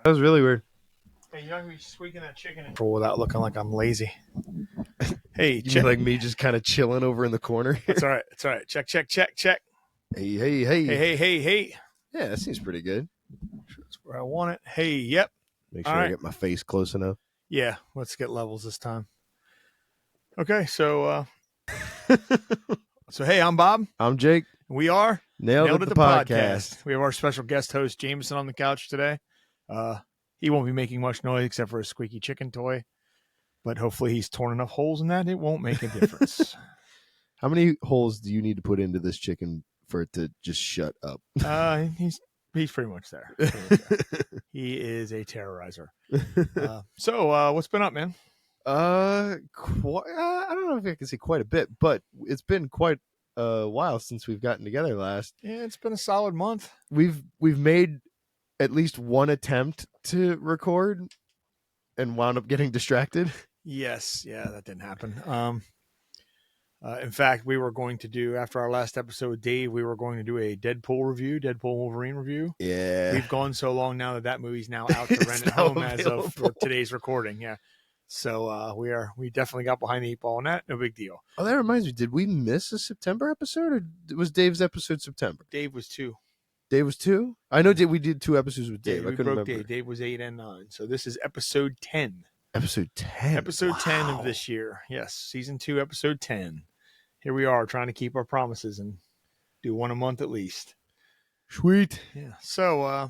was really weird. Hey, you're not going to be squeaking that chicken in without looking like I'm lazy. Hey, You mean like me just kind of chilling over in the corner? That's all right. It's all right. Check. Hey. Yeah, that seems pretty good. That's where I want it. Hey, yep. Make sure I get my face close enough. Yeah, let's get levels this time. Okay, so hey, I'm Bob. I'm Jake. We are Nailed It, the podcast. We have our special guest host, Jameson, on the couch today. He won't be making much noise except for a squeaky chicken toy, but hopefully he's torn enough holes in that it won't make a difference. How many holes do you need to put into this chicken for it to just shut up? He's pretty much there. He is a terrorizer. So what's been up, man? I don't know if I can say quite a bit, but it's been quite a while since we've gotten together last. Yeah, it's been a solid month. We've made at least one attempt to record and wound up getting distracted. Yes, yeah, that didn't happen. In fact, we were going to do, after our last episode with Dave, we were going to do a Deadpool Wolverine review. Yeah. We've gone so long now that movie's now out to rent at home available. As of today's recording. Yeah. So we definitely got behind the 8 ball on that. No big deal. Oh, that reminds me. Did we miss a September episode, or was Dave's episode September? Dave was 2. Dave was 2? I know we did 2 episodes with Dave. I couldn't remember. Dave was 8 and 9. So this is episode 10. Episode 10. Episode 10 of this year. Yes, season 2, episode 10. Here we are trying to keep our promises and do one a month at least. Sweet. Yeah. So, I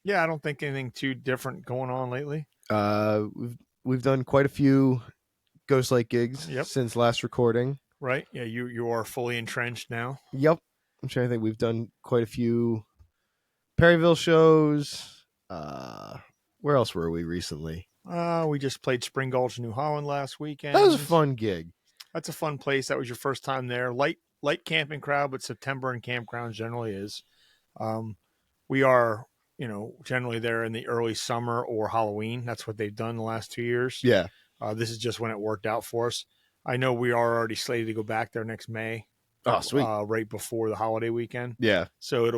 don't think anything too different going on lately. We've done quite a few Ghost Light gigs since last recording. Right. Yeah. You are fully entrenched now. Yep. I'm trying to think. We've done quite a few Perryville shows. Where else were we recently? We just played Spring Gulch, New Holland last weekend. That was a fun gig. That's a fun place. That was your first time there. Light camping crowd, but September and campgrounds generally is. We are, generally there in the early summer or Halloween. That's what they've done the last 2 years. Yeah. This is just when it worked out for us. I know we are already slated to go back there next May. Oh, sweet. Right before the holiday weekend. Yeah. So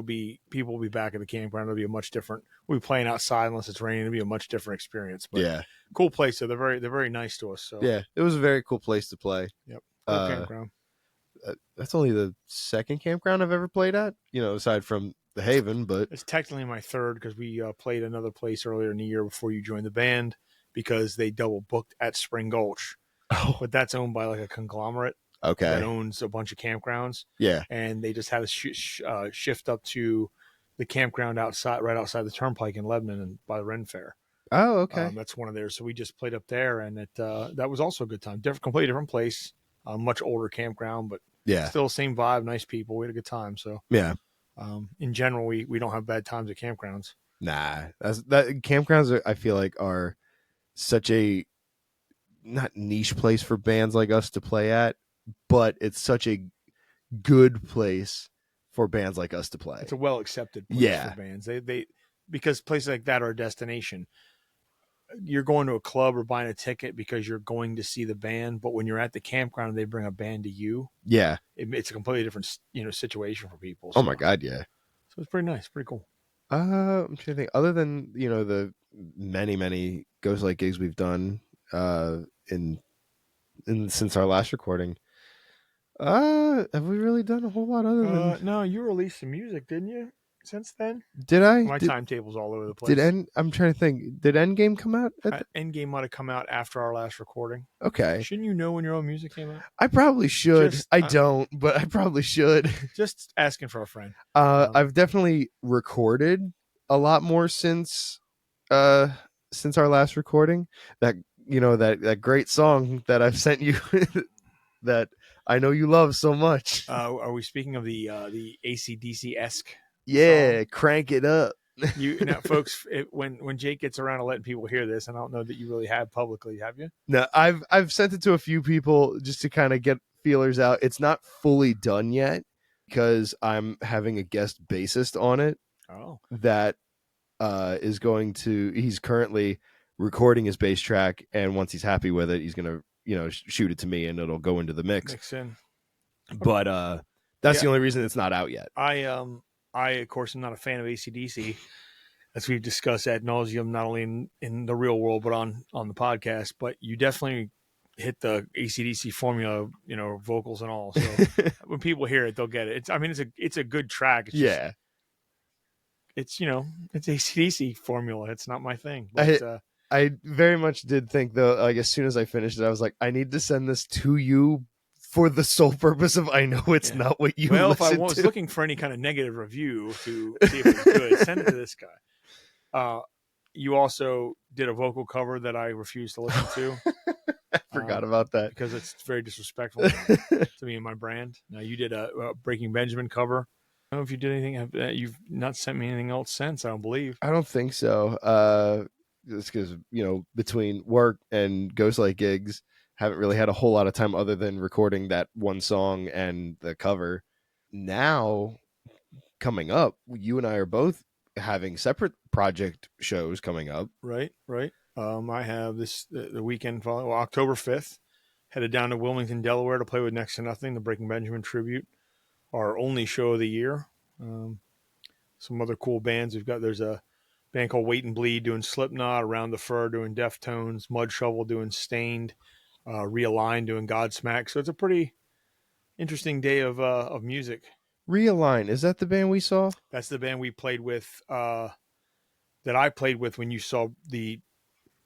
people will be back at the campground. It'll be a much different. We'll be playing outside unless it's raining. It'll be a much different experience. But yeah. Cool place. So they're very nice to us. So yeah, it was a very cool place to play. Yep. Cool campground. That's only the second campground I've ever played at, aside from the Haven, but it's technically my third because we played another place earlier in the year before you joined the band because they double booked at Spring Gulch. Oh. But that's owned by like a conglomerate. Okay. That owns a bunch of campgrounds. Yeah. And they just had to shift up to the campground right outside the Turnpike in Lebanon and by the Ren Fair. Oh, okay. That's one of theirs. So we just played up there, and that was also a good time. Completely different place, much older campground, but still same vibe, nice people. We had a good time. So yeah. In general, we don't have bad times at campgrounds. Nah, campgrounds I feel like are such a not niche place for bands like us to play at, but it's such a good place for bands like us to play. It's a well accepted place for bands. They because places like that are a destination. You're going to a club or buying a ticket because you're going to see the band, but when you're at the campground and they bring a band to you, it's a completely different situation for people. So. Oh my god, yeah. So it's pretty nice, pretty cool. I'm trying to think. Other than the many Ghost Light gigs we've done since our last recording, have we really done a whole lot other than? No, you released some music, didn't you? Since then, did I? My timetable's all over the place. I'm trying to think. Did Endgame come out? Endgame might have come out after our last recording. Okay. Shouldn't you know when your own music came out? I probably should. I don't, but I probably should. Just asking for a friend. I've definitely recorded a lot more since our last recording. That great song that I've sent you that I know you love so much. Are we speaking of the AC/DC-esque? Yeah, song? Crank it up. Folks, when Jake gets around to letting people hear this, and I don't know that you really have publicly, have you? No, I've sent it to a few people just to kind of get feelers out. It's not fully done yet because I'm having a guest bassist on it. Oh, that he's currently recording his bass track, and once he's happy with it, he's gonna shoot it to me, and it'll go into the mix in. But that's the only reason it's not out yet. I of course am not a fan of AC/DC. as we've discussed ad nauseum, not only in the real world but on the podcast. But you definitely hit the AC/DC formula, vocals and all. So when people hear it, they'll get it. It's a good track. It's just, it's it's AC/DC formula. It's not my thing. But I very much did think, though, like, as soon as I finished it, I was like, I need to send this to you for the sole purpose of, I know it's not what you Well, if I listen was to. looking for any kind of negative review to see if it was good, send it to this guy. You also did a vocal cover that I refused to listen to. I forgot about that. Because it's very disrespectful to me and my brand. Now, you did a Breaking Benjamin cover. I don't know if you did anything. You've not sent me anything else since, I don't believe. I don't think so. It's because, between work and Ghostlight gigs, haven't really had a whole lot of time other than recording that one song and the cover. Now, coming up, you and I are both having separate project shows coming up. Right. I have the weekend following, October 5th, headed down to Wilmington, Delaware to play with Next to Nothing, the Breaking Benjamin tribute, our only show of the year. Some other cool bands. There's a band called Wait and Bleed doing Slipknot, Around the Fur doing Deftones, Mud Shovel doing Stained, Realign doing Godsmack. So it's a pretty interesting day of music. Realign, is that the band we saw? That's the band we played with, that I played with when you saw the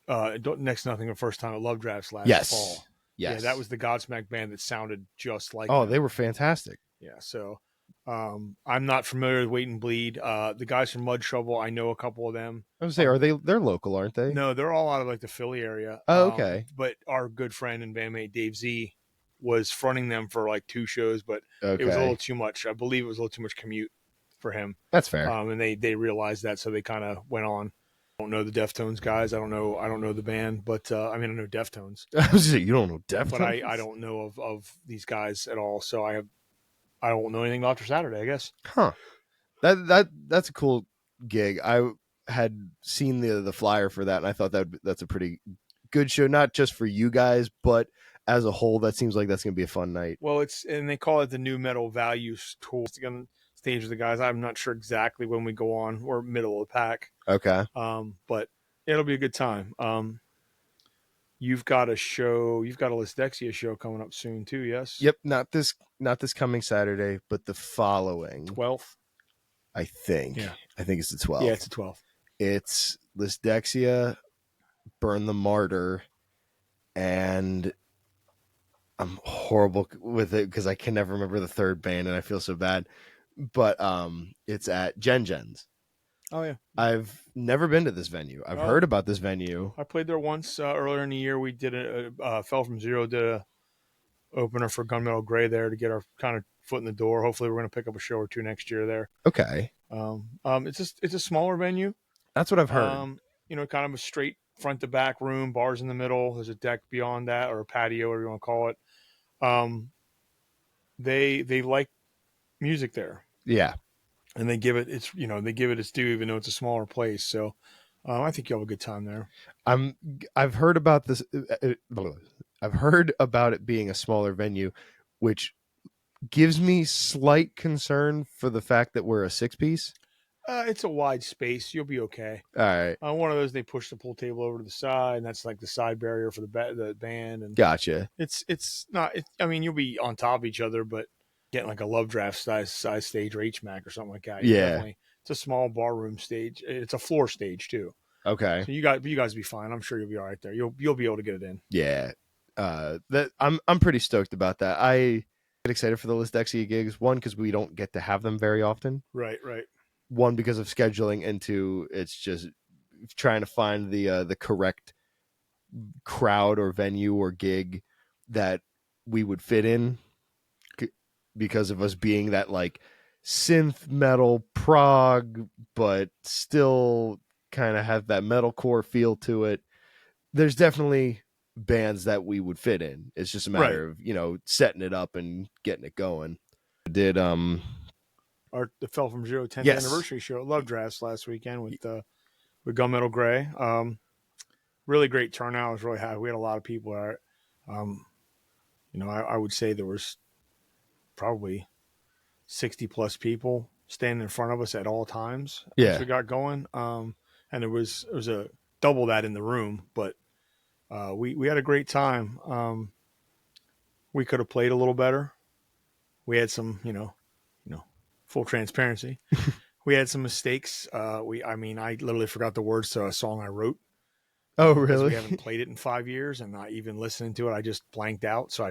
Next to Nothing the first time at Love Drafts last fall. Yes. Yeah, that was the Godsmack band that sounded just like them. them. They were fantastic. Yeah, so I'm not familiar with Wait and Bleed. The guys from Mud Shovel, I know a couple of them. I was say, they're local, aren't they? No, they're all out of like the Philly area. Oh, okay. But our good friend and bandmate Dave Z was fronting them for like 2 shows, but it was a little too much. I believe it was a little too much commute for him. That's fair. And they realized that, so they kind of went on. I don't know the Deftones guys. I don't know the band, but I know Deftones. I was saying, you don't know Deftones, but I don't know of these guys at all. So I don't know anything about After Saturday, I guess. Huh. That's a cool gig. I had seen the flyer for that, and I thought that's a pretty good show, not just for you guys, but as a whole. That seems like that's going to be a fun night. Well, and they call it the New Metal Values Tour. It's going to stage with the guys. I'm not sure exactly when we go on. We're middle of the pack. Okay. But it'll be a good time. You've got a show. You've got a Lisdexia show coming up soon too. Yes. Yep. Not this coming Saturday, but the following 12th. I think. Yeah. I think it's the 12th. Yeah, it's the 12th. It's Lisdexia, Burn the Martyr, and I'm horrible with it because I can never remember the third band, and I feel so bad. But it's at Jen's. Oh yeah. I've never been to this venue. I've heard about this venue. I played there once earlier in the year. We did Fell From Zero did a opener for Gunmetal Gray there to get our kind of foot in the door. Hopefully, we're going to pick up a show or 2 next year there. Okay. It's a smaller venue. That's what I've heard. Kind of a straight front to back room, bars in the middle. There's a deck beyond that, or a patio, whatever you want to call it. They like music there. Yeah. And they give it its due, even though it's a smaller place. So I think you'll have a good time there. I've heard about this. I've heard about it being a smaller venue, which gives me slight concern for the fact that we're a 6-piece. It's a wide space. You'll be okay. All right. One of those, they push the pool table over to the side, and that's like the side barrier for the band. And gotcha. It's not. You'll be on top of each other, but getting like a Love Draft size stage or HMAC or something like that. Yeah. It's a small bar room stage. It's a floor stage too. Okay. So you guys will be fine. I'm sure you'll be all right there. You'll be able to get it in. Yeah. I'm pretty stoked about that. I get excited for the Lisdexia gigs. 1, because we don't get to have them very often. Right. 1, because of scheduling, and 2, it's just trying to find the correct crowd or venue or gig that we would fit in, because of us being that like synth metal prog, but still kind of have that metalcore feel to it. There's definitely bands that we would fit in. It's just a matter of, setting it up and getting it going. I did the Fell From Zero 10th anniversary show at Love Drafts last weekend with Gunmetal Gray. Really great turnout. I was really happy. We had a lot of people there. I would say there was probably 60 plus people standing in front of us at all times. Yeah. Once we got going. and it was a double that in the room, but we had a great time. We could have played a little better. We had some, full transparency. We had some mistakes. I literally forgot the words to a song I wrote. Oh, Because we really? haven't played it in 5 years, and not even listening to it, I just blanked out. So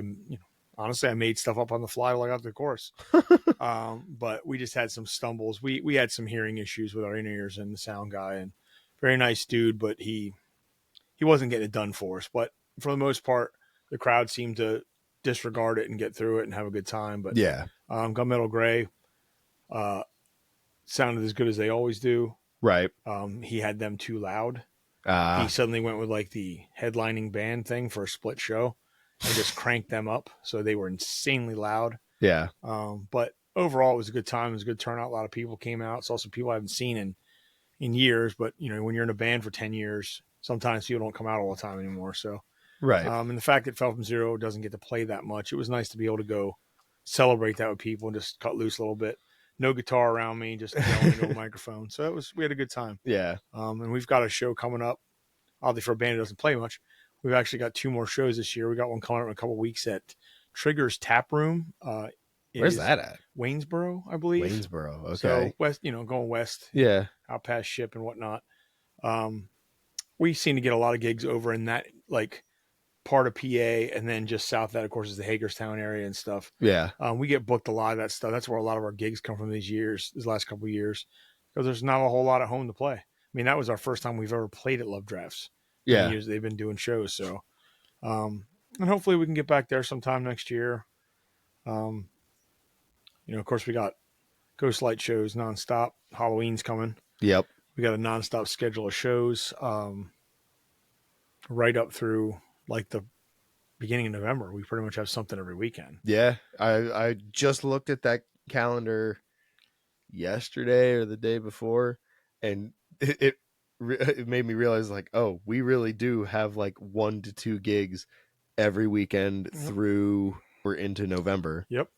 honestly, I made stuff up on the fly while I got to the chorus. But we just had some stumbles. We had some hearing issues with our in ears and the sound guy, and very nice dude, but he wasn't getting it done for us. But for the most part, the crowd seemed to disregard it and get through it and have a good time. But Yeah. Gunmetal Gray sounded as good as they always do. Right. He had them too loud. He suddenly went with like the headlining band thing for a split show and just cranked them up. So they were insanely loud. Yeah. But overall, it was a good time. It was a good turnout. A lot of people came out. It's also people I haven't seen in years. But, when you're in a band for 10 years, sometimes people don't come out all the time anymore. So, Right. And the fact that Fell From Zero doesn't get to play that much, it was nice to be able to go celebrate that with people and just cut loose a little bit. No guitar around me, just yelling into a microphone. So we had a good time. Yeah. And we've got a show coming up. Obviously, for a band that doesn't play much, we've actually got 2 more shows this year. We got one coming up in a couple of weeks at Trigger's Tap Room. Where's that at? Waynesboro, I believe. Waynesboro. Okay. So west, going west. Yeah. Out past Ship and whatnot. We seem to get a lot of gigs over in that like part of PA, and then just south of that, of course, is the Hagerstown area and stuff. Yeah. We get booked a lot of that stuff. That's where a lot of our gigs come from these last couple of years, because there's not a whole lot at home to play. I mean, that was our first time we've ever played at Love Drafts. Yeah. They've been doing shows. So, and hopefully we can get back there sometime next year. Of course, we got Ghost Light shows nonstop. Halloween's coming. Yep. We got a nonstop schedule of shows right up through like the beginning of November. We pretty much have something every weekend. Yeah. I just looked at that calendar yesterday or the day before, and it made me realize, like, oh, we really do have like 1 to 2 gigs every weekend through or into November. Yep.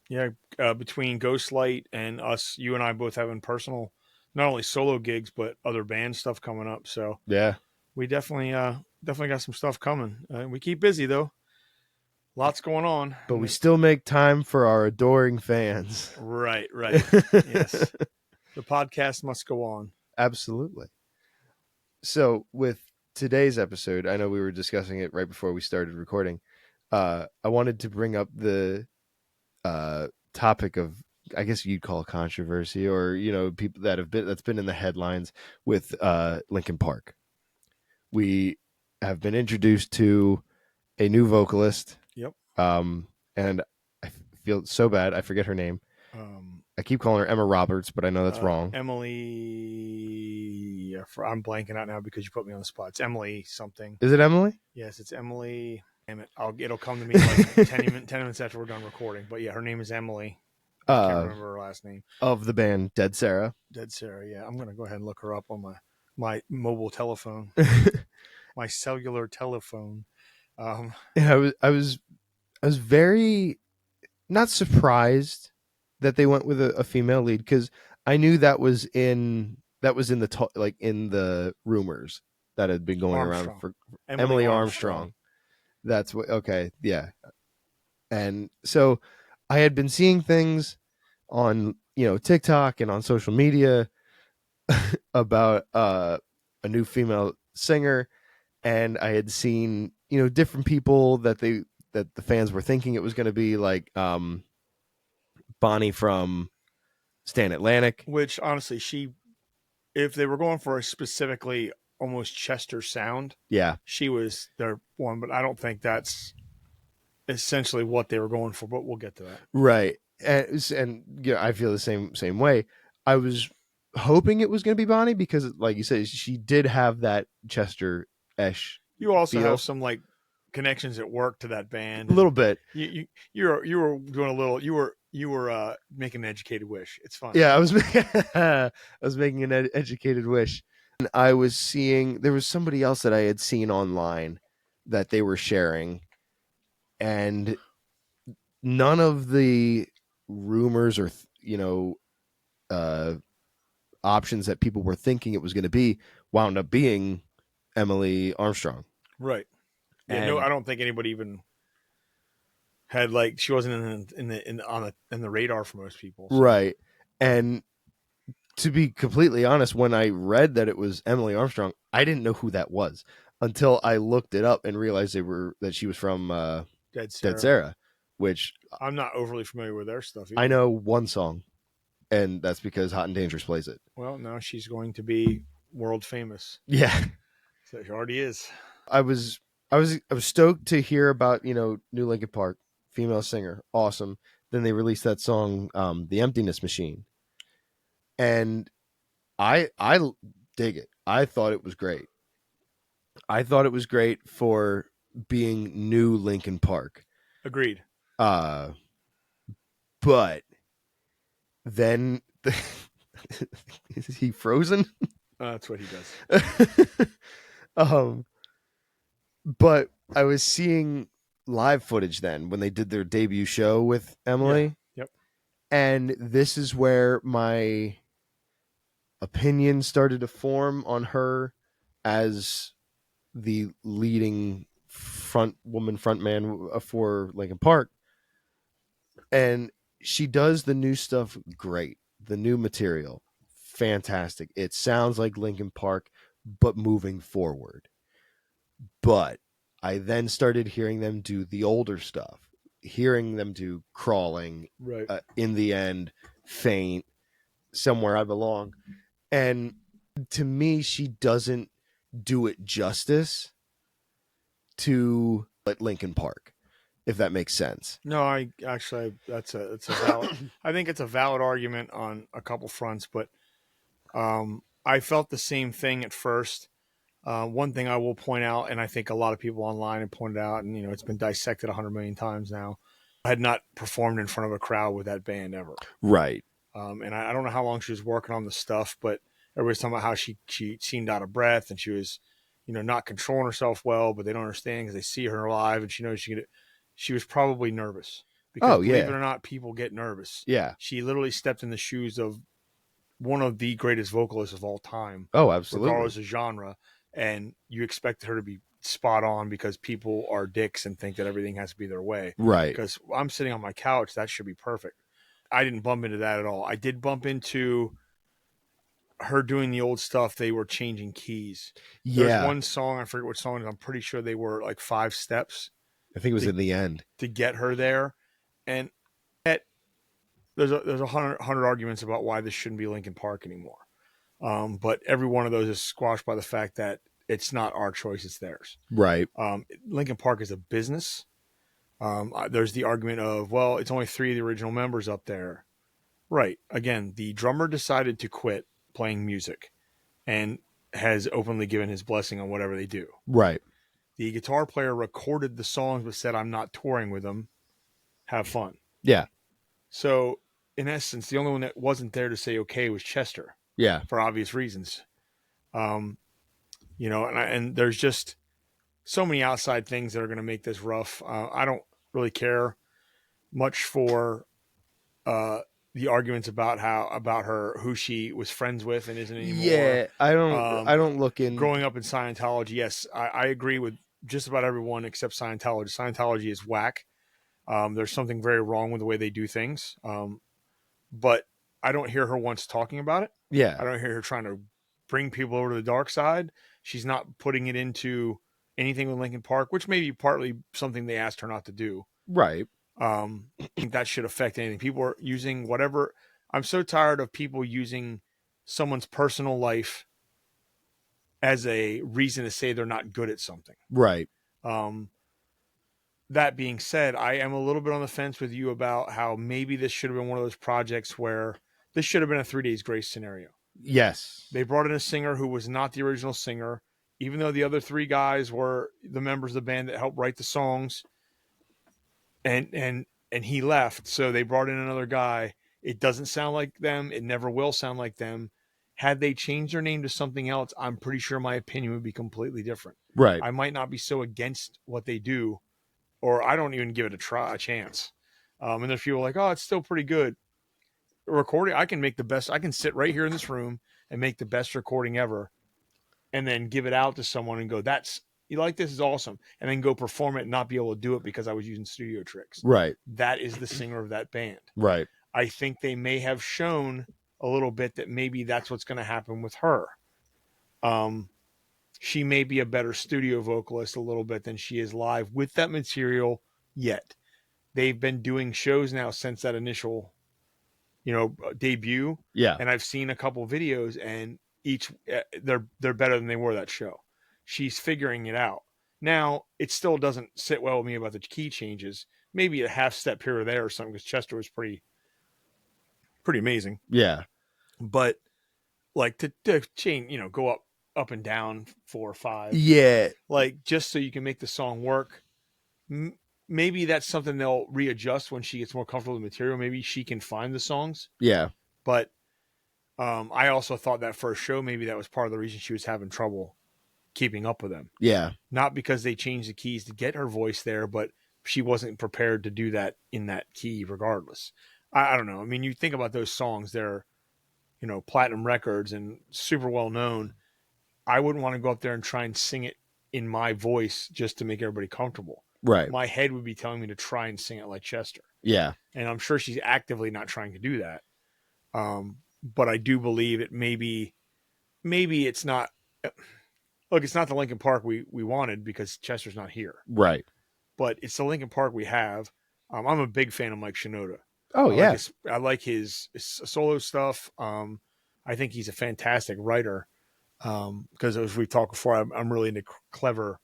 Yeah. Between Ghostlight and us, you and I both having personal, not only solo gigs, but other band stuff coming up. So yeah, we definitely got some stuff coming. We keep busy though. Lots going on. But we still make time for our adoring fans. Right. Yes. The podcast must go on. Absolutely. So with today's episode, I know we were discussing it right before we started recording. I wanted to bring up the topic of, I guess you'd call it controversy, or people that's been in the headlines with Linkin Park. We have been introduced to a new vocalist. Yep. And I feel so bad. I forget her name. I keep calling her Emma Roberts, but I know that's wrong. Emily. I'm blanking out now because you put me on the spot. It's Emily something. Is it Emily? Yes, it's Emily. Damn it. It'll come to me like 10 minutes after we're done recording. But yeah, her name is Emily. I can't remember her last name. Of the band Dead Sarah. Dead Sarah, yeah. I'm going to go ahead and look her up on my mobile telephone. My cellular telephone. I was very not surprised that they went with a female lead, because I knew that was in the rumors that had been going around for Emily Armstrong. That's what. Okay, yeah. And so I had been seeing things on TikTok and on social media about a new female singer, and I had seen different people that the fans were thinking it was going to be, like Bonnie from Stan Atlantic. Which honestly, if they were going for a specifically almost Chester sound, yeah, she was their one. But I don't think that's essentially what they were going for. But we'll get to that. Right, and I feel the same way. I was hoping it was going to be Bonnie because, like you said, she did have that Chester-esh. You also have some like connections at work to that band. A little bit. You were doing a little. You were making an educated wish. It's fun. Yeah, I was making an educated wish. And I was seeing there was somebody else that I had seen online that they were sharing, and none of the rumors or options that people were thinking it was going to be wound up being Emily Armstrong. Right. Yeah. And No, I don't think anybody even had like she wasn't in the radar for most people. So. right. And to be completely honest, when I read that it was Emily Armstrong, I didn't know who that was until I looked it up and realized that she was from Dead Dead Sarah. Sarah, which I'm not overly familiar with their stuff either. I know one song, and that's because Hot and Dangerous plays it. Well, now she's going to be world famous. Yeah. So she already is. I was stoked to hear about, new Linkin Park, female singer, awesome. Then they released that song, The Emptiness Machine. And I dig it. I thought it was great. I thought it was great for being new Linkin Park. Agreed. But then is he frozen? That's what he does. But I was seeing live footage then when they did their debut show with Emily. Yeah. Yep. And this is where my opinion started to form on her as the leading frontman for Linkin Park. And she does the new stuff great. The new material, fantastic. It sounds like Linkin Park, but moving forward. But I then started hearing them do the older stuff, hearing them do Crawling, right. In the End, Faint, Somewhere I Belong. And to me, she doesn't do it justice to Linkin Park, if that makes sense. No, I actually it's a valid. I think it's a valid argument on a couple fronts, but I felt the same thing at first. One thing I will point out, and I think a lot of people online have pointed out, and it's been dissected 100 million times now, I had not performed in front of a crowd with that band ever. Right. And I don't know how long she was working on the stuff, but everybody's talking about how she seemed out of breath and she was, not controlling herself well, but they don't understand because they see her live and she knows she was probably nervous. Because believe it or not, people get nervous. Yeah. She literally stepped in the shoes of one of the greatest vocalists of all time. Oh, absolutely. Regardless of genre. And you expect her to be spot on because people are dicks and think that everything has to be their way. Right. Because I'm sitting on my couch, that should be perfect. I didn't bump into that at all. I did bump into her doing the old stuff. They were changing keys. Yeah. There's one song, I forget what song, I'm pretty sure they were like 5 steps. I think it was in the end. To get her there. And there's 100 arguments about why this shouldn't be Linkin Park anymore. But every one of those is squashed by the fact that it's not our choice, it's theirs. Right. Linkin Park is a business. There's the argument of, well, it's only 3 of the original members up there. Right. Again, the drummer decided to quit playing music and has openly given his blessing on whatever they do. Right. The guitar player recorded the songs but said, I'm not touring with them. Have fun. Yeah. So, in essence, the only one that wasn't there to say okay was Chester. Yeah. For obvious reasons. And there's just so many outside things that are going to make this rough. I don't really care much for the arguments about who she was friends with and isn't anymore. Yeah, I don't look in. Growing up in Scientology, yes, I agree with just about everyone except Scientology. Scientology is whack. There's something very wrong with the way they do things. But I don't hear her once talking about it. Yeah. I don't hear her trying to bring people over to the dark side. She's not putting it into anything with Linkin Park, which may be partly something they asked her not to do. Right. I think that should affect anything. People are using whatever. I'm so tired of people using someone's personal life as a reason to say they're not good at something. Right. That being said, I am a little bit on the fence with you about how maybe this should have been one of those projects where this should have been a 3 Days Grace scenario. Yes. They brought in a singer who was not the original singer, even though the other 3 guys were the members of the band that helped write the songs. And he left, so they brought in another guy. It doesn't sound like them. It never will sound like them. Had they changed their name to something else, I'm pretty sure my opinion would be completely different. Right. I might not be so against what they do, or I don't even give it a chance. And there's people like, oh, it's still pretty good. Recording, I can make the best. I can sit right here in this room and make the best recording ever and then give it out to someone and go, "That's you like this is awesome," and then go perform it and not be able to do it because I was using studio tricks. Right. That is the singer of that band. Right. I think they may have shown a little bit that maybe that's what's going to happen with her. She may be a better studio vocalist a little bit than she is live with that material yet. They've been doing shows now since that initial, debut. Yeah. And I've seen a couple videos, and each they're better than they were that show. She's figuring it out. Now, it still doesn't sit well with me about the key changes. Maybe a half step here or there or something, because Chester was pretty amazing. Yeah. But like to change, go up and down 4 or 5. Yeah. Like just so you can make the song work. Maybe that's something they'll readjust when she gets more comfortable with the material. Maybe she can find the songs. Yeah. But I also thought that first show, maybe that was part of the reason she was having trouble keeping up with them. Yeah. Not because they changed the keys to get her voice there, but she wasn't prepared to do that in that key regardless. I don't know. I mean, you think about those songs, they're, platinum records and super well known. I wouldn't want to go up there and try and sing it in my voice just to make everybody comfortable. Right. My head would be telling me to try and sing it like Chester. Yeah. And I'm sure she's actively not trying to do that. But I do believe it maybe it's not. Look, it's not the Linkin Park we wanted because Chester's not here. Right. But it's the Linkin Park we have. I'm a big fan of Mike Shinoda. Oh, yeah. I like his solo stuff. I think he's a fantastic writer. Because as we've talked before, I'm really into clever,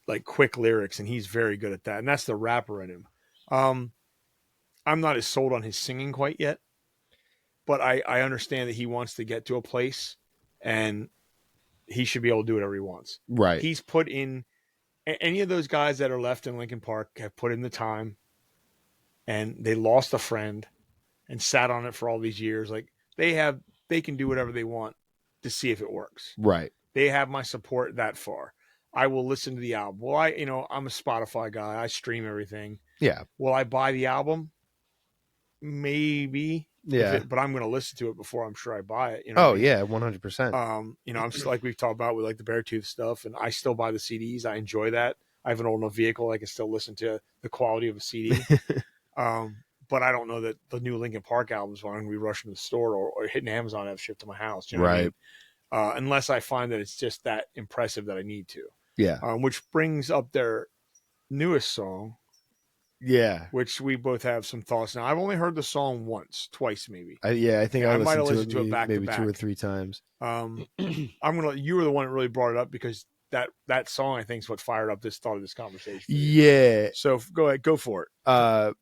like quick lyrics, and he's very good at that. And that's the rapper in him. I'm not as sold on his singing quite yet, but I understand that he wants to get to a place, and he should be able to do whatever he wants. Right. He's put in any of those guys that are left in Linkin Park have put in the time, and they lost a friend and sat on it for all these years. Like they can do whatever they want to see if it works. Right. They have my support that far. I will listen to the album. Well, I'm a Spotify guy. I stream everything. Yeah. Will I buy the album? Maybe. Yeah. But I'm going to listen to it before I'm sure I buy it. Yeah, 100%. I'm just like we've talked about with like the BEARTOOTH stuff, and I still buy the CDs. I enjoy that. I have an old enough vehicle I can still listen to the quality of a CD. But I don't know that the new Linkin Park albums when I'm going to be rushing to the store or hitting Amazon to have shipped to my house. You know right. What I mean? Unless I find that it's just that impressive that I need to. Yeah. Which brings up their newest song. Yeah. Which we both have some thoughts. Now, I've only heard the song twice maybe. I think I might have listened to it back maybe to back. 2 or 3 times. You were the one that really brought it up because that song I think is what fired up this thought of this conversation. Yeah. So go ahead, go for it.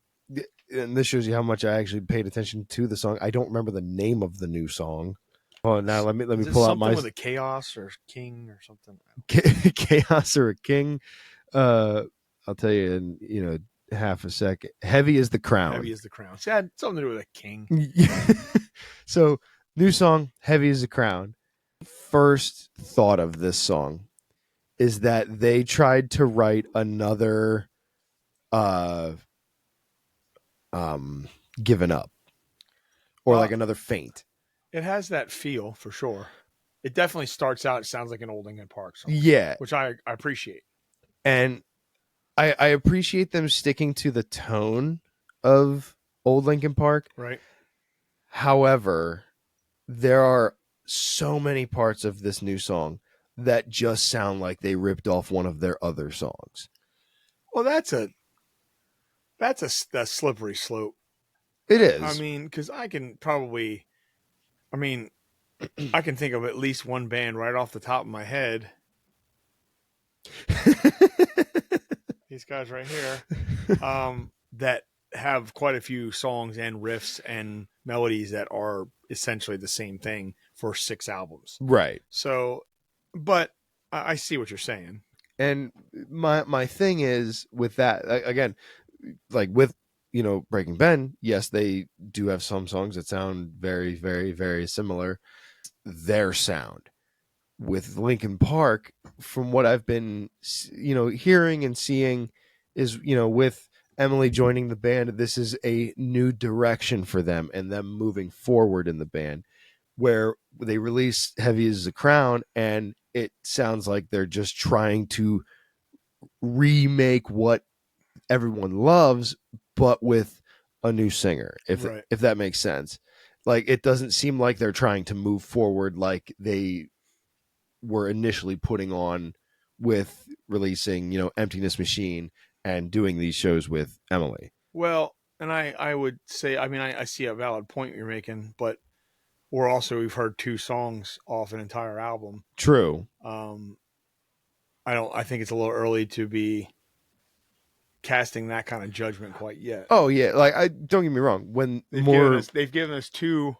And this shows you how much I actually paid attention to the song. I don't remember the name of the new song. Oh, now let me pull out my with a chaos or king or something. Chaos or a king. I'll tell you in half a second. Heavy is the crown. Heavy is the crown. It had something to do with a king. So new song, Heavy is the Crown. First thought of this song is that they tried to write another Given Up or like another Faint. It has that feel for sure. It definitely starts out, it sounds like an old Linkin Park song. Yeah. Which I appreciate. And I appreciate them sticking to the tone of old Linkin Park. Right. However, there are so many parts of this new song that just sound like they ripped off one of their other songs. Well, that's a slippery slope. It is. I mean, because I can think of at least one band right off the top of my head. These guys right here, that have quite a few songs and riffs and melodies that are essentially the same thing for 6 albums. Right. So, but I see what you're saying. And my thing is with that, again, like with, Breaking Ben, yes, they do have some songs that sound very, very, very similar. Their sound. With Linkin Park, from what I've been, hearing and seeing is, with Emily joining the band, this is a new direction for them and them moving forward in the band. where they release Heavy as a Crown, and it sounds like they're just trying to remake what everyone loves, but with a new singer, if that makes sense. Like, it doesn't seem like they're trying to move forward like they were initially putting on with releasing, Emptiness Machine and doing these shows with Emily. Well, and I would say, I mean, I see a valid point you're making, but we've heard 2 songs off an entire album. True. I think it's a little early to be casting that kind of judgment quite yet. Oh yeah, like, I don't get me wrong. When they've given us two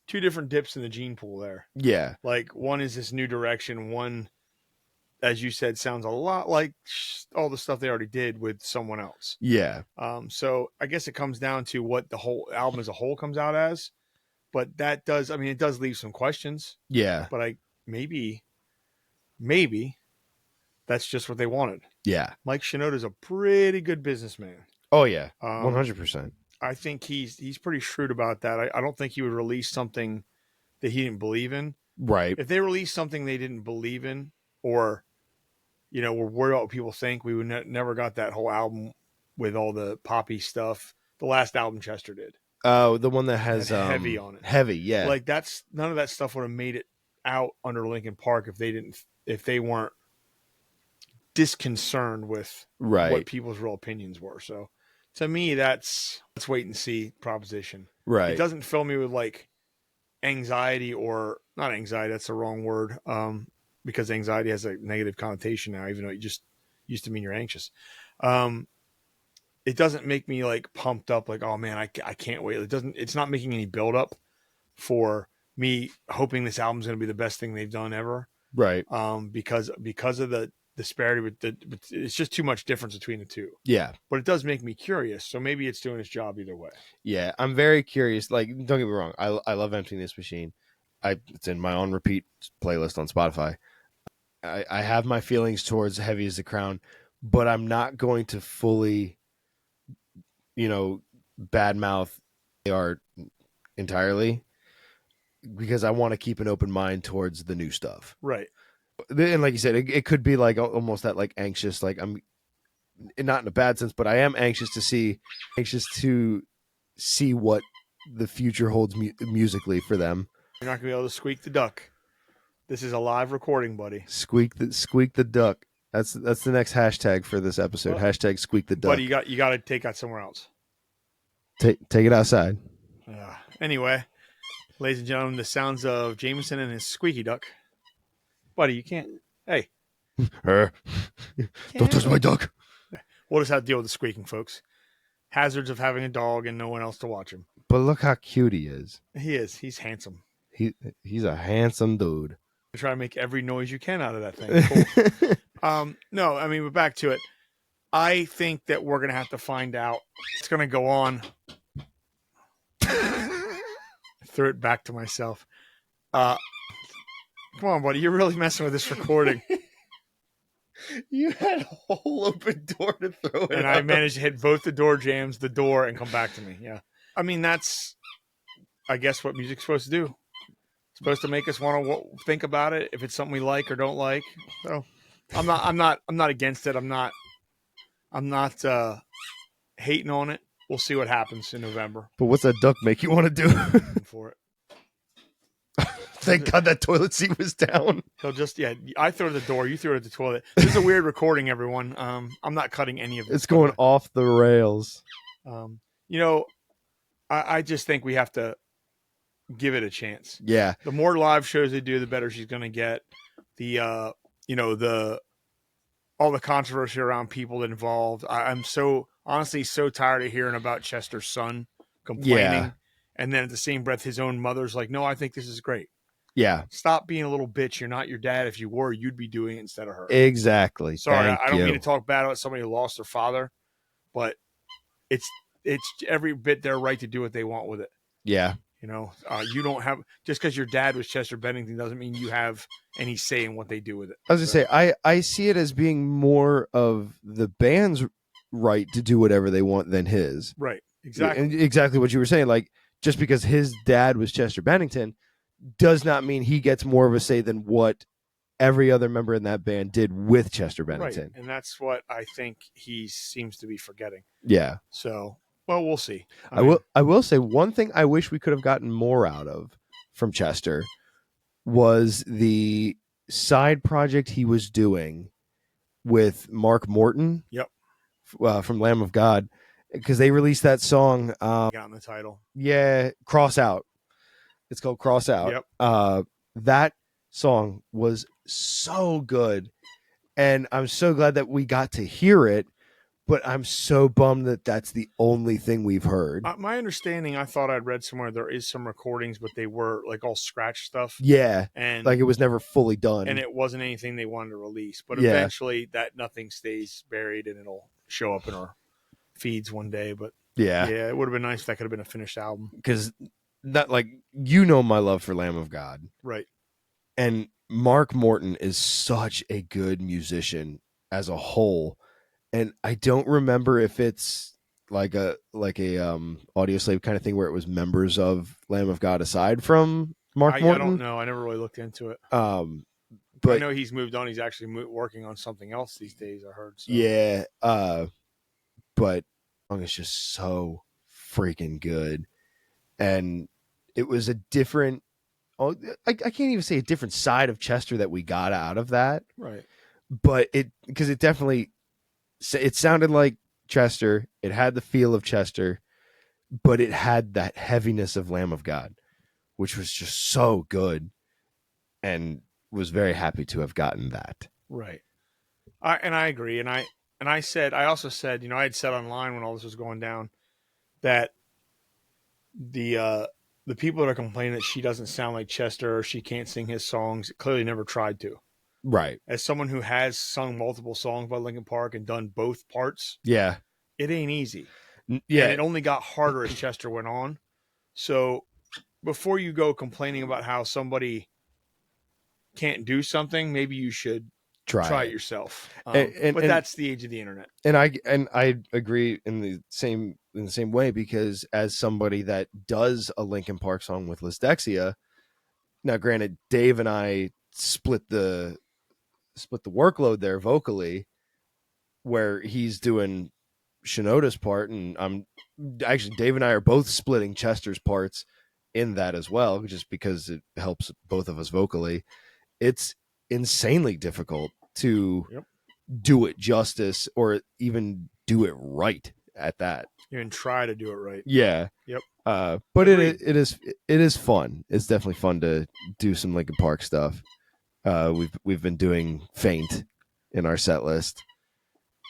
different dips in the gene pool there. Yeah. Like, one is this new direction. One, as you said, sounds a lot like all the stuff they already did with someone else. Yeah. So I guess it comes down to what the whole album as a whole comes out as. But it does leave some questions. Yeah. But maybe that's just what they wanted. Yeah. Mike Shinoda's a pretty good businessman. Oh yeah. 100%. I think he's pretty shrewd about that. I don't think he would release something that he didn't believe in. Right. If they released something they didn't believe in, or, we're worried about what people think, we would never got that whole album with all the poppy stuff. The last album Chester did. Oh, the one that has Heavy on it. Heavy, yeah. Like, none of that stuff would have made it out under Linkin Park if they weren't disconcerted with what people's real opinions were. So to me, let's wait and see proposition. Right. It doesn't fill me with like anxiety, or not anxiety. That's the wrong word. Because anxiety has a negative connotation now, even though it just used to mean you're anxious. It doesn't make me like pumped up, like, oh man, I can't wait. It's not making any build up for me hoping this album's going to be the best thing they've done ever. Right. Because of the disparity with it's just too much difference between the two. Yeah. But it does make me curious. So maybe it's doing its job either way. Yeah. I'm very curious. Like, don't get me wrong. I love Emptiness Machine. It's in my on repeat playlist on Spotify. I have my feelings towards Heavy as a Crown, but I'm not going to fully, badmouth the art entirely, because I want to keep an open mind towards the new stuff. Right. And like you said, it could be like almost that like anxious, like I'm not in a bad sense, but I am anxious to see what the future holds musically for them. You're not gonna be able to squeak the duck. This is a live recording, buddy. Squeak the duck. That's the next hashtag for this episode. Well, hashtag squeak the duck. Buddy, you got to take that somewhere else. Take it outside. Anyway, ladies and gentlemen, the sounds of Jameson and his squeaky duck. Buddy, you can't. Hey. Don't touch my duck. We'll just have to deal with the squeaking, folks. Hazards of having a dog and no one else to watch him. But look how cute he is. He is. He's handsome. He's a handsome dude. Try to make every noise you can out of that thing. Cool. No, I mean, but back to it. I think that we're going to have to find out. It's going to go on. I threw it back to myself. Come on, buddy. You're really messing with this recording. You had a whole open door to throw it and out. I managed to hit both the door jams, the door, and come back to me. Yeah. I mean, that's, I guess, what music's supposed to do. It's supposed to make us want to think about it, if it's something we like or don't like. So I'm not against it. I'm not hating on it. We'll see what happens in November. But what's that duck make you want to do? For it. Thank God that toilet seat was down. He'll just, I threw it at the door. You threw it at the toilet. This is a weird recording, everyone. I'm not cutting any of this. It's going off the rails. I just think we have to give it a chance. Yeah. The more live shows they do, the better she's going to get. All the controversy around people involved. I'm honestly so tired of hearing about Chester's son complaining. Yeah. And then at the same breath, his own mother's like, no, I think this is great. Yeah. Stop being a little bitch. You're not your dad. If you were, you'd be doing it instead of her. Exactly. Sorry, I don't mean to talk bad about somebody who lost their father, but it's every bit their right to do what they want with it. Yeah. You don't have, just because your dad was Chester Bennington doesn't mean you have any say in what they do with it. I was going to say, I see it as being more of the band's right to do whatever they want than his. Right. Exactly. And exactly what you were saying. Like, just because his dad was Chester Bennington does not mean he gets more of a say than what every other member in that band did with Chester Bennington. Right. And that's what I think he seems to be forgetting. Yeah. So, well, we'll see. I will say one thing I wish we could have gotten more out of from Chester was the side project he was doing with Mark Morton. Yep. From Lamb of God, because they released that song. Got in the title. Yeah, Cross Out. It's called Cross Out. Yep. That song was so good, and I'm so glad that we got to hear it. But I'm so bummed that that's the only thing we've heard. My understanding, I thought I'd read somewhere there is some recordings, but they were like all scratch stuff. Yeah, and like it was never fully done, and it wasn't anything they wanted to release. But eventually, that nothing stays buried, and it'll show up in our feeds one day. But yeah, it would have been nice if that could have been a finished album. Because not like my love for Lamb of God, right? And Mark Morton is such a good musician as a whole. And I don't remember if it's like a Audio Slave kind of thing where it was members of Lamb of God aside from Mark Morton. I don't know. I never really looked into it. But I know he's moved on. He's actually working on something else these days, I heard. So. Yeah. But it's just so freaking good. And it was a different, I can't even say a different side of Chester that we got out of that. Right. But because it definitely, it sounded like Chester. It had the feel of Chester, but it had that heaviness of Lamb of God, which was just so good, and was very happy to have gotten that. Right. I agree. And I also said, I had said online when all this was going down that the people that are complaining that she doesn't sound like Chester or she can't sing his songs clearly never tried to. Right. As someone who has sung multiple songs by Linkin Park and done both parts, yeah, it ain't easy. Yeah, and it only got harder as Chester went on. So before you go complaining about how somebody can't do something, maybe you should try it yourself. But that's the age of the internet. And I agree in the same way, because as somebody that does a Linkin Park song with Lisdexia, now granted, Dave and I split the workload there vocally, where he's doing Shinoda's part, and Dave and I are both splitting Chester's parts in that as well, just because it helps both of us vocally. It's insanely difficult to do it justice, or even do it right at that. Even try to do it right. Yeah. Yep. But it is fun. It's definitely fun to do some Linkin Park stuff. We've been doing Faint in our set list,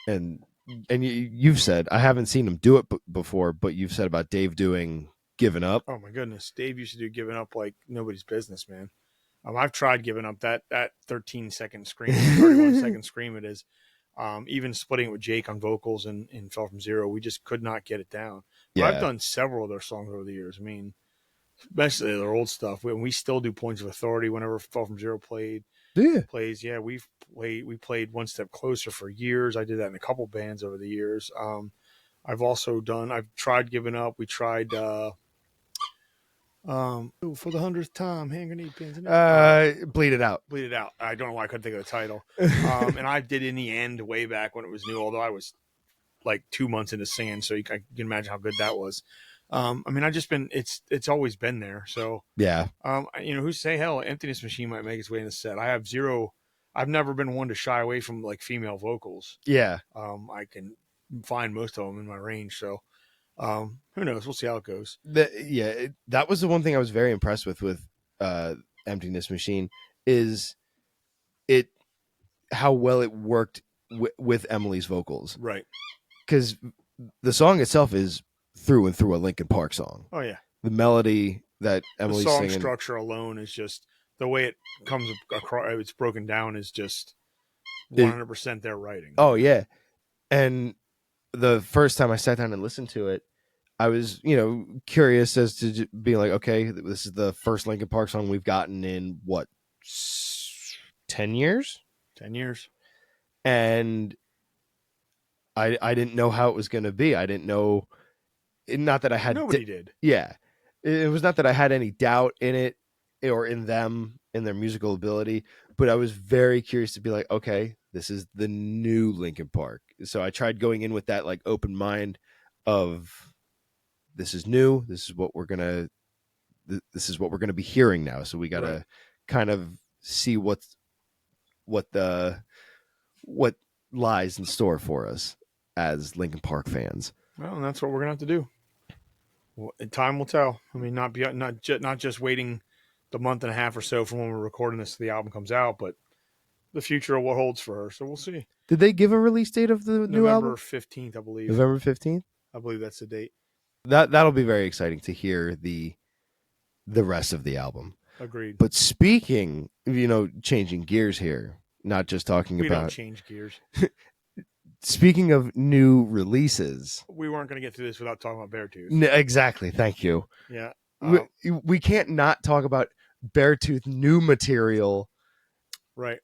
and you've said, I haven't seen him do it before, but you've said about Dave doing Giving Up. Oh my goodness, Dave used to do Giving Up like nobody's business, man. I've tried Giving Up, that 13-second scream, 31-second scream it is. Even splitting it with Jake on vocals and Fell From Zero, we just could not get it down. But I've done several of their songs over the years. I mean, especially their old stuff. We still do Points of Authority whenever Fell From Zero plays. Yeah, we played One Step Closer for years. I did that in a couple bands over the years. I've tried Giving Up. We tried for the 100th time, hand grenade pins. Bleed It Out. Bleed It Out. I don't know why I couldn't think of the title. And I did In the End way back when it was new, although I was like 2 months into singing, so you can imagine how good that was. I mean, it's always been there. So yeah. Who's to say, hell, Emptiness Machine might make its way in the set. I've never been one to shy away from like female vocals. Yeah. I can find most of them in my range. So who knows? We'll see how it goes. That was the one thing I was very impressed with Emptiness Machine, is how well it worked with Emily's vocals. Right. Because the song itself is through and through a Linkin Park song. Oh yeah. The melody that Emily's singing, the song structure alone is just the way it comes across. It's broken down is just 100% their writing. Oh yeah. And the first time I sat down and listened to it, I was, curious as to be like, okay, this is the first Linkin Park song we've gotten in what, 10 years? 10 years. And I didn't know how it was going to be. I didn't know. Not that I had. Nobody did. Yeah. It was not that I had any doubt in it or in them, in their musical ability, but I was very curious to be like, okay, this is the new Linkin Park. So I tried going in with that like open mind of this is new. This is what we're gonna be hearing now. So we gotta kind of see what lies in store for us as Linkin Park fans. Well, and that's what we're gonna have to do. Well, time will tell. I mean, not just waiting the month and a half or so from when we're recording this to the album comes out, but the future of what holds for her. So we'll see. Did they give a release date of the new album? November 15th, I believe. November 15th? I believe that's the date. That'll be very exciting to hear the rest of the album. Agreed. But speaking, changing gears here, not just talking we about don't change gears. Speaking of new releases, we weren't going to get through this without talking about Beartooth. Exactly. Thank you. Yeah. We can't not talk about Beartooth new material. Right.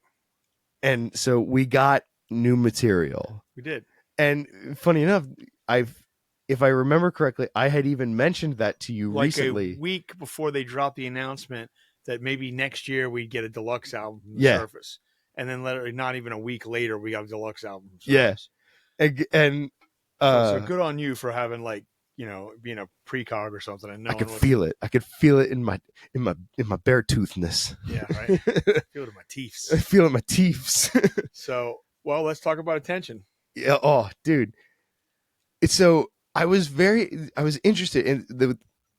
And so we got new material. We did. And funny enough, if I remember correctly, I had even mentioned that to you recently. A week before they dropped the announcement that maybe next year we'd get a deluxe album from the Surface. And then literally not even a week later, we got a deluxe album from Surface. And so good on you for having being a precog or something. And I could feel it. I could feel it in my Beartoothness. Yeah, right. Feel it in my teeth. I feel it in my teeth. So, well, let's talk about Attention. Yeah. Oh, dude. So I was interested in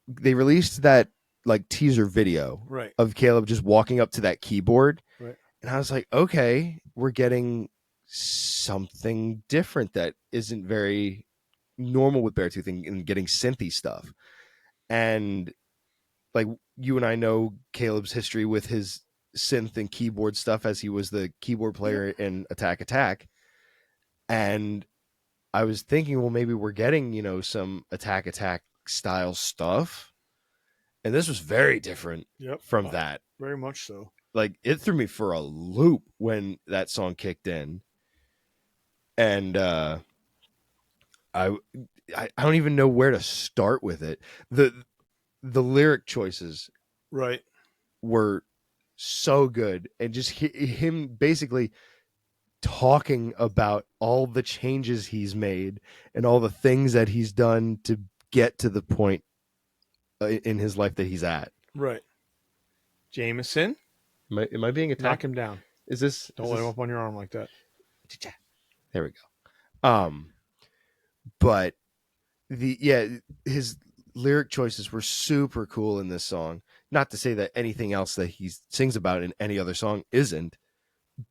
they released that like teaser video of Caleb just walking up to that keyboard. Right. And I was like, okay, we're getting something different that isn't very normal with Beartooth and getting synthy stuff. And like you and I know Caleb's history with his synth and keyboard stuff as he was the keyboard player in Attack Attack. And I was thinking, well, maybe we're getting, some Attack Attack style stuff. And this was very different from that. Very much so. Like, it threw me for a loop when that song kicked in. And I don't even know where to start with it. The lyric choices were so good. And just him basically talking about all the changes he's made and all the things that he's done to get to the point in his life that he's at. Right. Jameson. Am I being attacked? Knock him down. Don't let him up on your arm like that. There we go. But his lyric choices were super cool in this song. Not to say that anything else that he sings about in any other song isn't,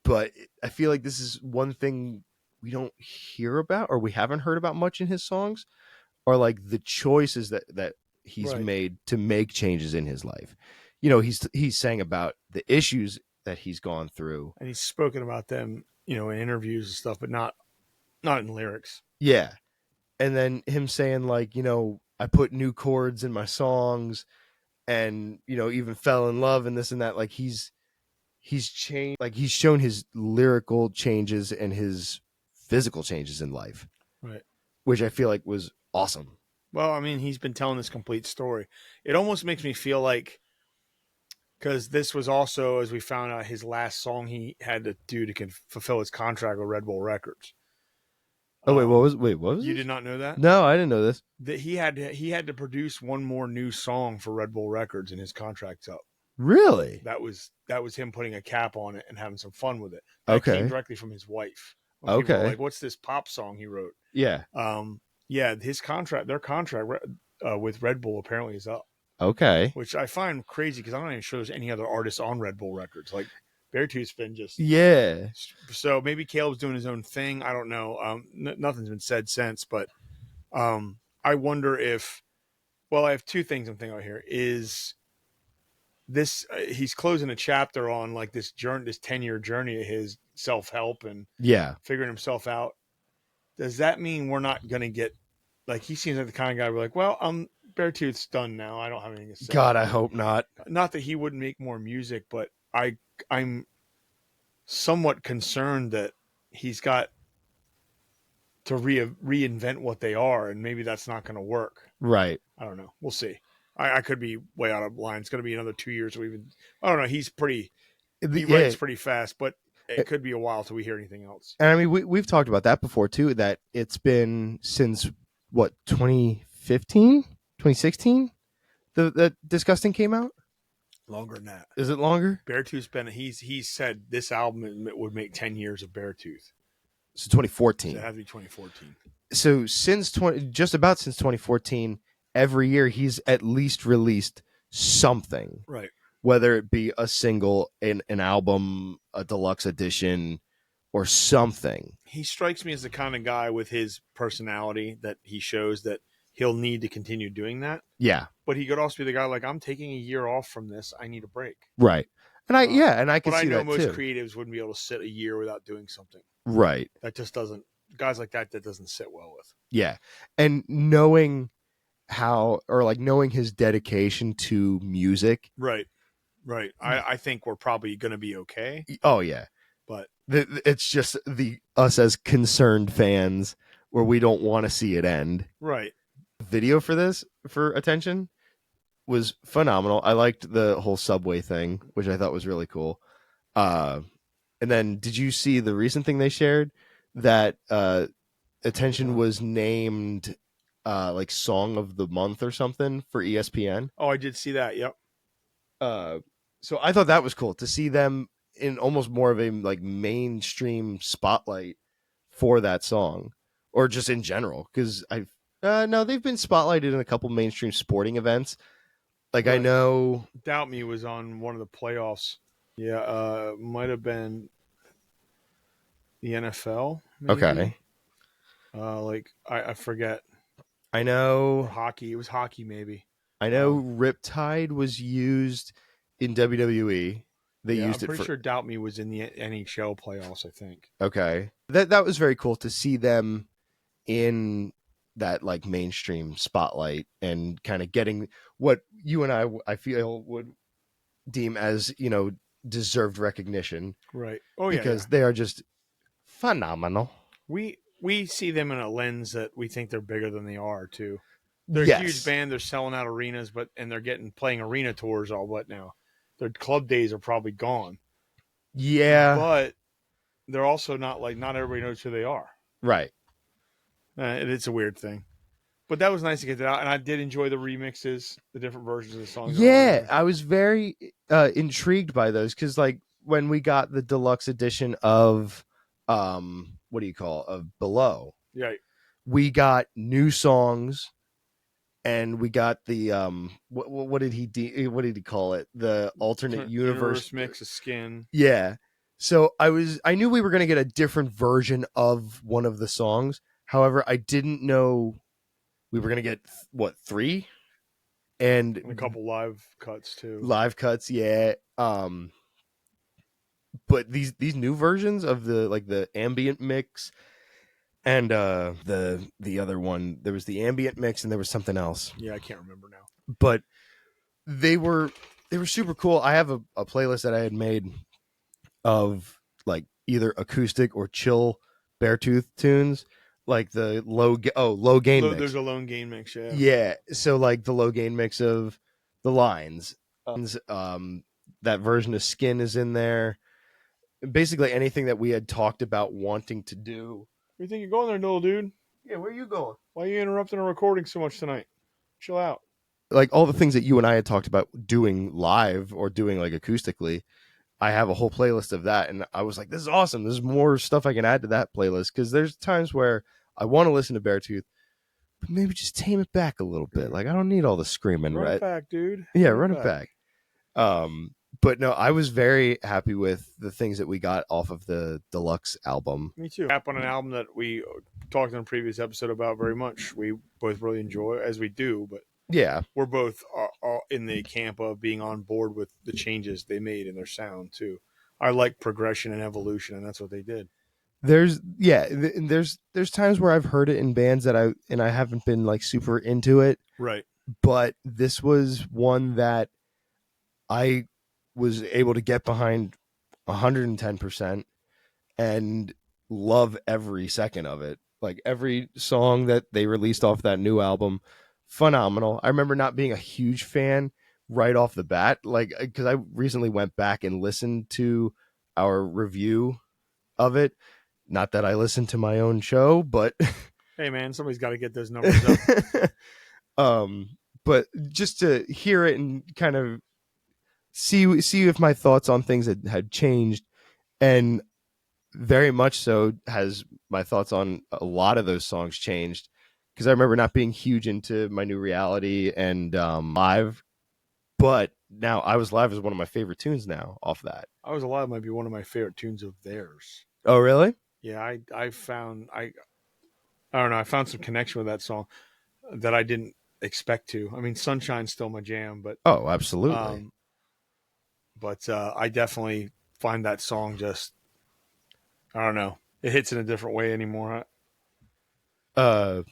but I feel like this is one thing we don't hear about or we haven't heard about much in his songs, are like the choices that he's made to make changes in his life. He's sang about the issues that he's gone through. And he's spoken about them, in interviews and stuff, but not in lyrics. Yeah. And then him saying like, I put new chords in my songs and, even fell in love and this and that. Like he's changed, like he's shown his lyrical changes and his physical changes in life. Right. Which I feel like was awesome. Well, I mean, he's been telling this complete story. It almost makes me feel like, because this was also, as we found out, his last song he had to do to fulfill his contract with Red Bull Records. Oh wait, what was you this? did not know that? No, I didn't know this. That he had to produce one more new song for Red Bull Records, and his contract's up. Really? That was him putting a cap on it and having some fun with it. That came directly from his wife. People were like, what's this pop song he wrote? Yeah. Their contract with Red Bull apparently is up. Okay. Which I find crazy because I'm not even sure there's any other artists on Red Bull Records. Like Beartooth's been just So maybe Caleb's doing his own thing. I don't know. Nothing's been said since, but I wonder if. Well, I have two things I'm thinking about here. Is this he's closing a chapter on like this 10-year journey of his self-help and figuring himself out. Does that mean we're not going to get, like, he seems like the kind of guy we're like, well, Beartooth's done now. I don't have anything to say. God, I hope not. Not that he wouldn't make more music, but I'm somewhat concerned that he's got to reinvent what they are, and maybe that's not going to work. Right. I don't know. We'll see. I could be way out of line. It's going to be another 2 years. I don't know. He Yeah, writes pretty fast, but it could be a while till we hear anything else. and I mean we've talked about that before too. That it's been since what 2015, 2016, the Disgusting came out. Longer than that. Is it longer? Beartooth's been. He's said this album would make 10 years of Beartooth. So 2014. So it has to be 2014. So just about since 2014, every year he's at least released something, Right? whether it be a single, an album, a deluxe edition, or something. He strikes me as the kind of guy with his personality that he shows that he'll need to continue doing that. Yeah, but he could also be the guy like, I'm taking a year off from this. I need a break. right. And I can see that too. But I know most creatives wouldn't be able to sit a year without doing something. Right. That just doesn't. Guys like that doesn't sit well with. Yeah, and knowing knowing his dedication to music. Right. I think we're probably going to be okay. Oh yeah, but it's just us as concerned fans where we don't want to see it end. Right. Video for Attention was phenomenal. I liked the whole subway thing, which I thought was really cool. And then did you see the recent thing they shared that Attention was named like Song of the Month or something for ESPN? Oh, I did see that. Yep. So I thought that was cool to see them in almost more of a like mainstream spotlight for that song, or just in general, because no, they've been spotlighted in a couple mainstream sporting events. Like right. I know Doubt Me was on one of the playoffs. Yeah, might have been the NFL. Maybe. Okay. I forget. I know or hockey. It was hockey, maybe. I know Riptide was used in WWE. They used I'm pretty sure Doubt Me was in the NHL playoffs, I think. Okay. That was very cool to see them in that like mainstream spotlight and kind of getting what you and I feel would deem as, deserved recognition. Right. Oh yeah. Because they are just phenomenal. We see them in a lens that we think they're bigger than they are too. They're yes. a huge band. They're selling out arenas, and they're playing arena tours all but now. Their club days are probably gone. Yeah. But they're also not everybody knows who they are. Right. It's a weird thing. But that was nice to get that out. And I did enjoy the remixes, the different versions of the songs. Yeah. I was very intrigued by those because like when we got the deluxe edition of what do you call of Below? Right. We got new songs. And we got the what did he call it? The alternate universe mix of Skin. Yeah. So I knew we were going to get a different version of one of the songs. However, I didn't know we were going to get 3 and a couple live cuts too. Live cuts, yeah. But these new versions of the ambient mix. And the other one, there was the ambient mix and there was something else. Yeah, I can't remember now. But they were super cool. I have a playlist that I had made of like either acoustic or chill Beartooth tunes, like the low gain mix. There's a low gain mix, yeah. Yeah, so like the low gain mix of the lines. That version of Skin is in there. Basically anything that we had talked about wanting to do. Where you think you're going there, little dude? Yeah, where are you going? Why are you interrupting our recording so much tonight? Chill out. Like all the things that you and I had talked about doing live or doing like acoustically, I have a whole playlist of that. And I was like, this is awesome. There's more stuff I can add to that playlist. Because there's times where I want to listen to Beartooth, but maybe just tame it back a little bit. Like I don't need all the screaming. Run it back, dude. Yeah, run it back. But no, I was very happy with the things that we got off of the deluxe album. Me too. On an album that we talked in a previous episode about very much. We both really enjoy, as we do, but yeah, we're both in the camp of being on board with the changes they made in their sound too. I like progression and evolution, and that's what they did. There's times where I've heard it in bands that I haven't been like super into it. Right. But this was one that I was able to get behind 110% and love every second of it. Like every song that they released off that new album, phenomenal. I remember not being a huge fan right off the bat, like because I recently went back and listened to our review of it. Not that I listen to my own show, but hey man, somebody's got to get those numbers up. But just to hear it and kind of see if my thoughts on things had changed, and very much so has my thoughts on a lot of those songs changed, because I remember not being huge into My New Reality and Live, but now I Was Live is one of my favorite tunes now off that. I Was Alive might be one of my favorite tunes of theirs. Oh really? Yeah, I found I don't know, I found some connection with that song that I didn't expect to. I mean, Sunshine's still my jam, but oh, absolutely. I definitely find that song just, I don't know, it hits in a different way anymore. And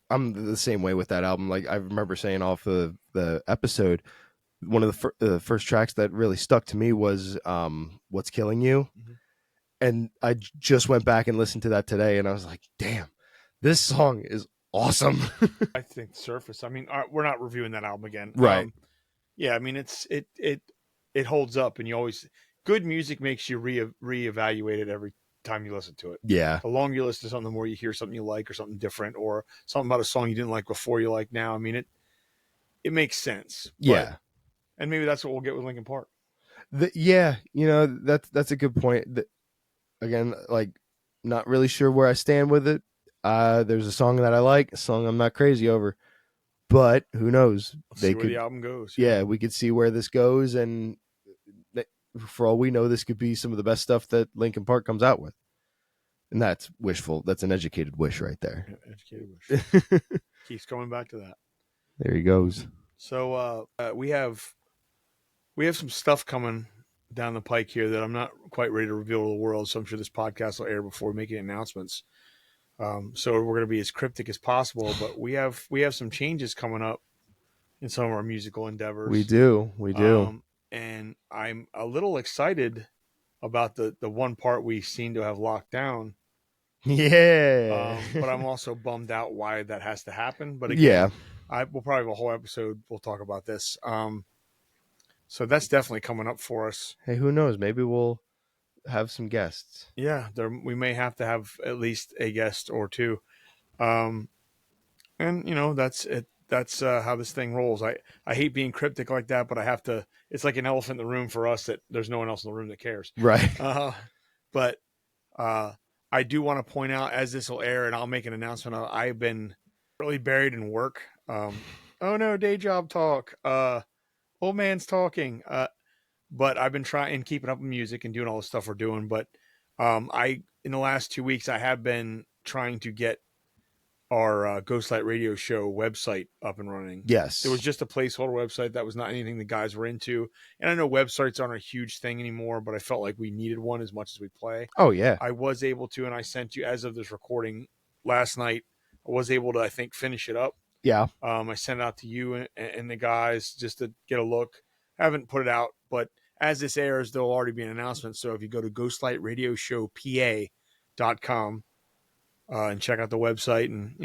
I'm the same way with that album. Like I remember saying off the episode, one of the first tracks that really stuck to me was "What's Killing You," Mm-hmm. and I just went back and listened to that today, and I was like, "Damn, this song is awesome." I think Surface. I mean, we're not reviewing that album again, right? Yeah, I mean, it holds up, and you always good music makes you reevaluate it every time you listen to it. Yeah. The longer you listen to something, the more you hear something you like or something different or something about a song you didn't like before you like now. I mean, it makes sense. Yeah. And maybe that's what we'll get with Linkin Park. Yeah, that's a good point. Again, like, not really sure where I stand with it. There's a song that I like, a song I'm not crazy over, but who knows? Let's see where the album goes. Yeah, we could see where this goes, and for all we know, this could be some of the best stuff that Linkin Park comes out with. And that's wishful. That's an educated wish right there. Yeah, educated wish. Keeps coming back to that. There he goes. So we have some stuff coming down the pike here that I'm not quite ready to reveal to the world. So I'm sure this podcast will air before making announcements. So we're going to be as cryptic as possible, but we have some changes coming up in some of our musical endeavors. We do. And I'm a little excited about the one part we seem to have locked down. Yeah. But I'm also bummed out why that has to happen. But again, we'll probably have a whole episode. We'll talk about this. So that's definitely coming up for us. Hey, who knows? Maybe we'll have some guests. Yeah, we may have to have at least a guest or two. And that's it. That's how this thing rolls. I hate being cryptic like that, but I have to. It's like an elephant in the room for us that there's no one else in the room that cares. Right. But I do want to point out, as this will air, and I'll make an announcement. I've been really buried in work. Oh no, day job talk. Old man's talking. But I've been trying keeping up with music and doing all the stuff we're doing. But in the last 2 weeks, I have been trying to get our Ghostlight Radio Show website up and running. Yes. It was just a placeholder website. That was not anything the guys were into. And I know websites aren't a huge thing anymore, but I felt like we needed one as much as we play. Oh, yeah. I was able to, and I sent you, as of this recording last night, I was able to, I think, finish it up. Yeah. I sent it out to you and the guys just to get a look. I haven't put it out, but as this airs, there'll already be an announcement. So if you go to ghostlightradioshow.pa.com and check out the website and,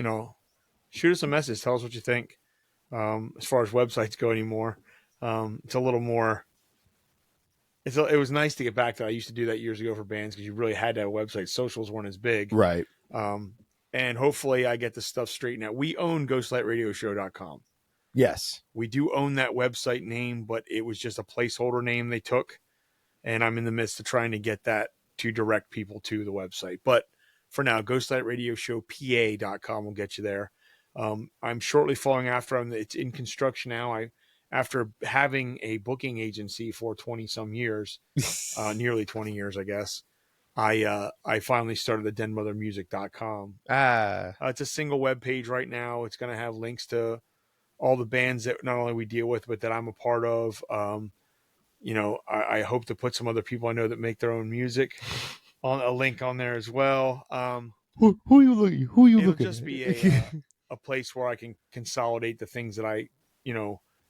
shoot us a message. Tell us what you think. As far as websites go anymore, it's a little more. It was nice to get back to that. I used to do that years ago for bands because you really had to have a website. Socials weren't as big. Right. And hopefully I get this stuff straightened out. We own ghostlightradioshow.com. Yes. We do own that website name, but it was just a placeholder name they took. And I'm in the midst of trying to get that to direct people to the website. But for now, ghostlightradioshow.pa.com will get you there. I'm shortly following after them. It's in construction now. After having a booking agency for 20 some years, nearly 20 years, I guess, I finally started the denmothermusic.com. It's a single web page right now. It's going to have links to all the bands that not only we deal with, but that I'm a part of. I hope to put some other people I know that make their own music on a link on there as well. Who are you looking? It'll just be a place where I can consolidate the things that I,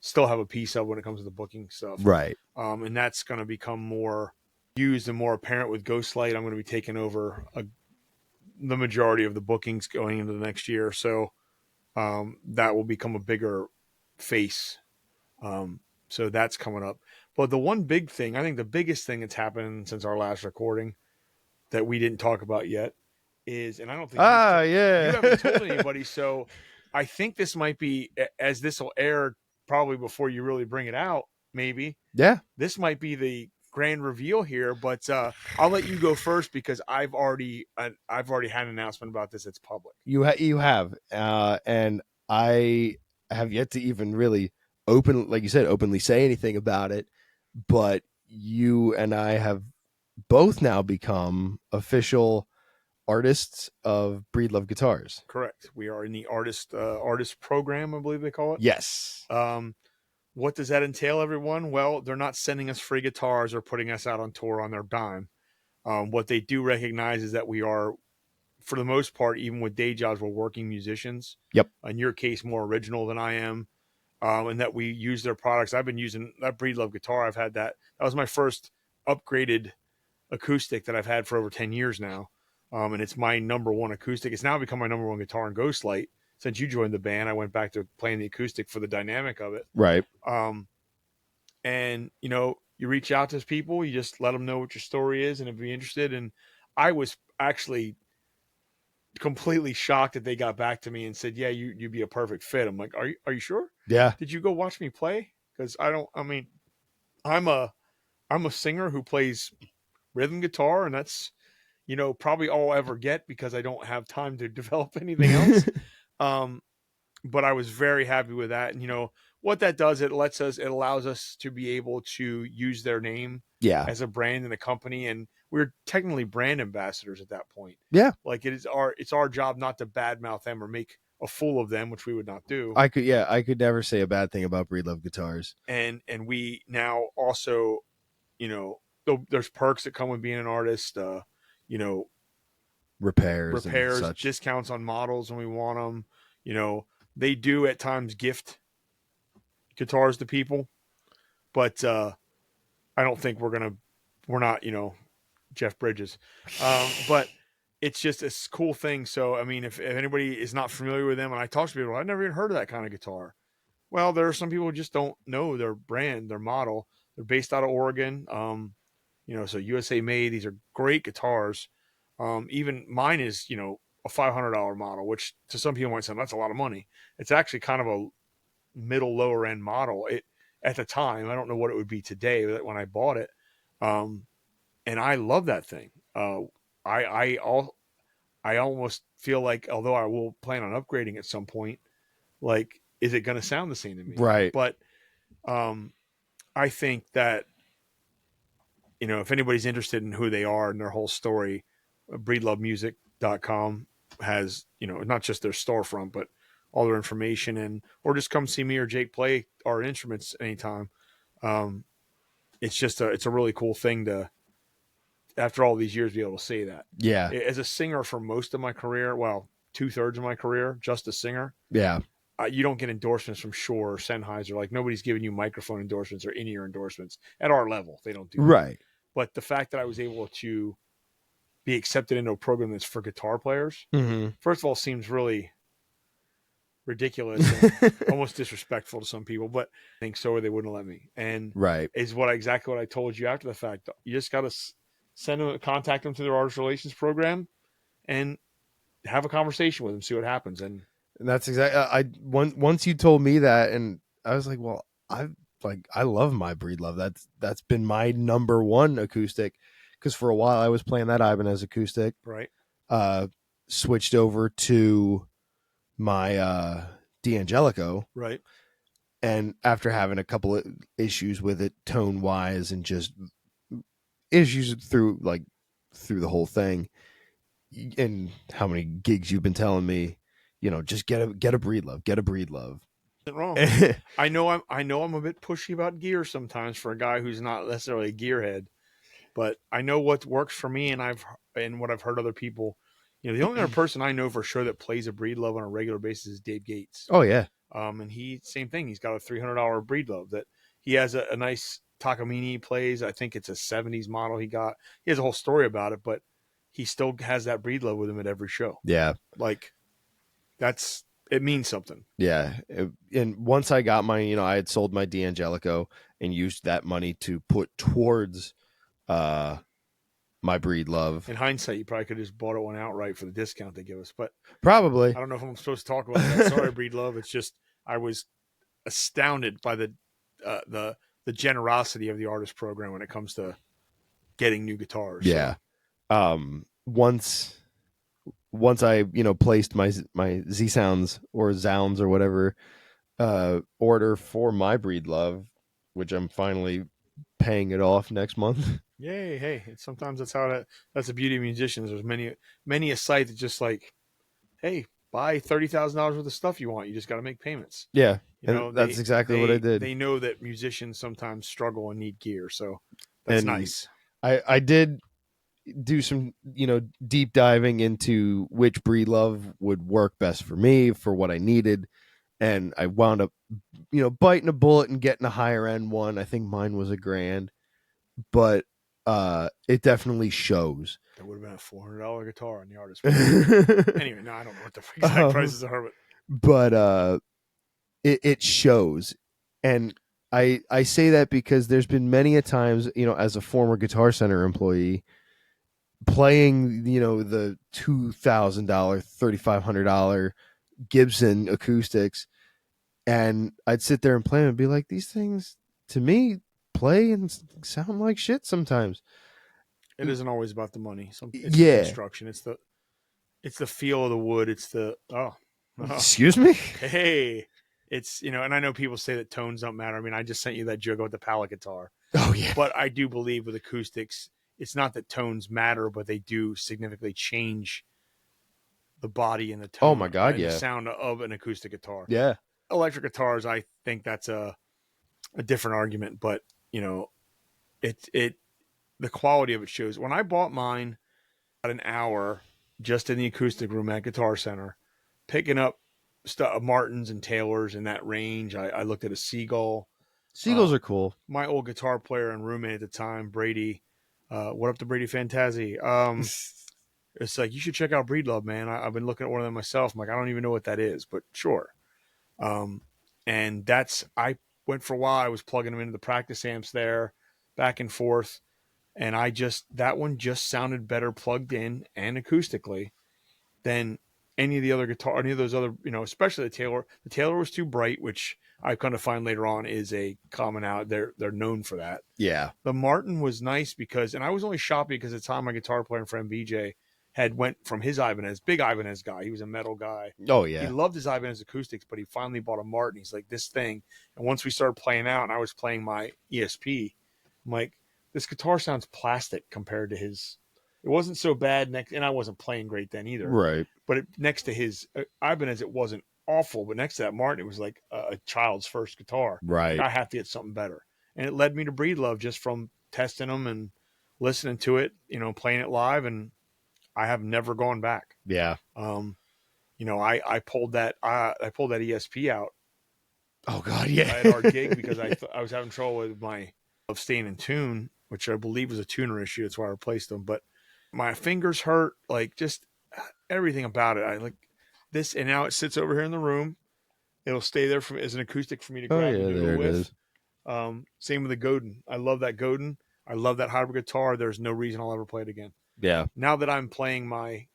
still have a piece of when it comes to the booking stuff. Right. And that's going to become more used and more apparent with Ghostlight. I'm going to be taking over the majority of the bookings going into the next year. So that will become a bigger face. So that's coming up. But the one big thing, I think the biggest thing that's happened since our last recording that we didn't talk about yet is, and I don't think you haven't told anybody. So I think this might be, as this will air probably before you really bring it out, maybe. Yeah. This might be the grand reveal here, but I'll let you go first because I've already had an announcement about this. It's public. You have, and I have yet to even really like you said, openly say anything about it. But you and I have both now become official artists of Breedlove Guitars. Correct. We are in the artist program, I believe they call it. Yes. What does that entail, everyone? Well, they're not sending us free guitars or putting us out on tour on their dime. What they do recognize is that we are, for the most part, even with day jobs, we're working musicians. Yep. In your case, more original than I am, and that we use their products. I've been using that Breedlove guitar. I've had that. That was my first upgraded acoustic that I've had for over 10 years now. And it's my number one acoustic. It's now become my number one guitar in Ghostlight. Since you joined the band, I went back to playing the acoustic for the dynamic of it. Right. And, you know, you reach out to people, you just let them know what your story is and if you're interested. And I was actually completely shocked that they got back to me and said, yeah, you'd be a perfect fit. I'm like, are you sure? Yeah. Did you go watch me play? Because I'm a singer who plays rhythm guitar, and that's, you know, probably all I'll ever get because I don't have time to develop anything else. But I was very happy with that. And, you know, what that does, it allows us to be able to use their name as a brand and a company. And we're technically brand ambassadors at that point. Yeah. Like it's our job not to badmouth them or make a fool of them, which we would not do. I could never say a bad thing about Breedlove Guitars. And we now also, you know, there's perks that come with being an artist, you know, repairs, and such. Discounts on models when we want them. You know, they do at times gift guitars to people, but I don't think we're not, you know, Jeff Bridges. But it's just a cool thing. So, I mean, if anybody is not familiar with them, and I talk to people, I've never even heard of that kind of guitar. Well, there are some people who just don't know their brand, their model. They're based out of Oregon. You know, so USA made. These are great guitars. Even mine is, you know, a $500 model, which to some people might sound that's a lot of money. It's actually kind of a middle lower end model. It at the time, I don't know what it would be today when I bought it. And I love that thing. I almost feel like, although I will plan on upgrading at some point, like, is it going to sound the same to me? Right. But I think that, you know, if anybody's interested in who they are and their whole story, breedlovemusic.com has, you know, not just their storefront, but all their information, and or just come see me or Jake play our instruments anytime. It's just it's a really cool thing to, after all these years, be able to say that. Yeah. As a singer for most of my career, well, 2/3 of my career, just a singer. Yeah. You don't get endorsements from Shure or Sennheiser. Like, nobody's giving you microphone endorsements or in-ear endorsements at our level. They don't do that. Right. But the fact that I was able to be accepted into a program that's for guitar players, first of all, seems really ridiculous and almost disrespectful to some people, but I think so, or they wouldn't let me. And is exactly what I told you after the fact. You just got to contact them through their artist relations program and have a conversation with them, see what happens. And that's exactly, once you told me that, and I was like, well, I love my Breedlove. That's been my number one acoustic, because for a while I was playing that Ibanez acoustic. Right. Switched over to my D'Angelico. Right. And after having a couple of issues with it, tone wise, and just issues through the whole thing, and how many gigs you've been telling me, you know, just get a Breedlove, get a Breedlove. Wrong. I know I'm a bit pushy about gear sometimes for a guy who's not necessarily a gearhead, but I know what works for me, and what I've heard other people. You know, the only other person I know for sure that plays a Breedlove on a regular basis is Dave Gates. Oh yeah. And same thing. He's got a $300 Breedlove that he has a nice Takamine he plays. I think it's a 70s model he got. He has a whole story about it, but he still has that Breedlove with him at every show. Yeah. Like, that's it means something. Yeah. And once I got my, I had sold my D'Angelico and used that money to put towards my Breedlove. In hindsight, you probably could have just bought it one outright for the discount they give us. But Probably. I don't know if I'm supposed to talk about that. Sorry, Breedlove. It's just I was astounded by the generosity of the artist program when it comes to getting new guitars. Yeah. So. Once I, placed my Z Sounds or Zounds or whatever order for my Breedlove, which I'm finally paying it off next month. Yay! Hey, sometimes that's the beauty of musicians. There's many a site that's just like, hey, buy $30,000 worth of stuff you want. You just got to make payments. Yeah, and that's exactly what I did. They know that musicians sometimes struggle and need gear, so that's and nice. I did do some deep diving into which Breedlove would work best for me for what I needed, and I wound up biting a bullet and getting a higher end one. I think mine was $1,000, but it definitely shows. That would have been a $400 guitar on the artist. Anyway, no, I don't know what the exact prices are, but it shows. And I say that because there's been many a times, as a former Guitar Center employee, playing the $2,000, $3,500 Gibson acoustics, and I'd sit there and play and be like, these things to me play and sound like shit sometimes. It isn't always about the money. It's the construction. It's the feel of the wood. It's the excuse me. Hey, it's and I know people say that tones don't matter. I mean, I just sent you that joke with the pallet guitar. Oh yeah. But I do believe with acoustics, it's not that tones matter, but they do significantly change the body and the tone. Oh my god, yeah. The sound of an acoustic guitar. Yeah. Electric guitars, I think that's a different argument, but the quality of it shows. When I bought mine, about an hour just in the acoustic room at Guitar Center, picking up stuff, Martins and Taylors in that range. I looked at a Seagull. Seagulls are cool. My old guitar player and roommate at the time, Brady. What up to Brady Fantazi? It's like, you should check out Breedlove, man. I've been looking at one of them myself. I'm like, I don't even know what that is, but sure. And I went for a while. I was plugging them into the practice amps there, back and forth. And that one just sounded better plugged in and acoustically than any of those other, especially the Taylor. The Taylor was too bright, which I kind of find later on is a common out. They're known for that. Yeah. The Martin was nice and I was only shopping because at the time my guitar player and friend BJ had went from his Ibanez, big Ibanez guy. He was a metal guy. Oh yeah. He loved his Ibanez acoustics, but he finally bought a Martin. He's like, this thing. And once we started playing out and I was playing my ESP, I'm like, this guitar sounds plastic compared to his. It wasn't so bad and I wasn't playing great then either. Right. But next to his Ibanez, it wasn't awful. But next to that Martin, it was like a child's first guitar. Right. Like, I have to get something better. And it led me to Breedlove just from testing them and listening to it, playing it live. And I have never gone back. Yeah. I pulled that ESP out. Oh God, yeah. At our gig because I was having trouble with my staying in tune, which I believe was a tuner issue. That's why I replaced them. But my fingers hurt, like just everything about it. I like this, and now it sits over here in the room. It'll stay there as an acoustic for me to grab and do it with. Same with the Godin. I love that Godin. I love that hybrid guitar. There's no reason I'll ever play it again. Yeah. Now that I'm playing my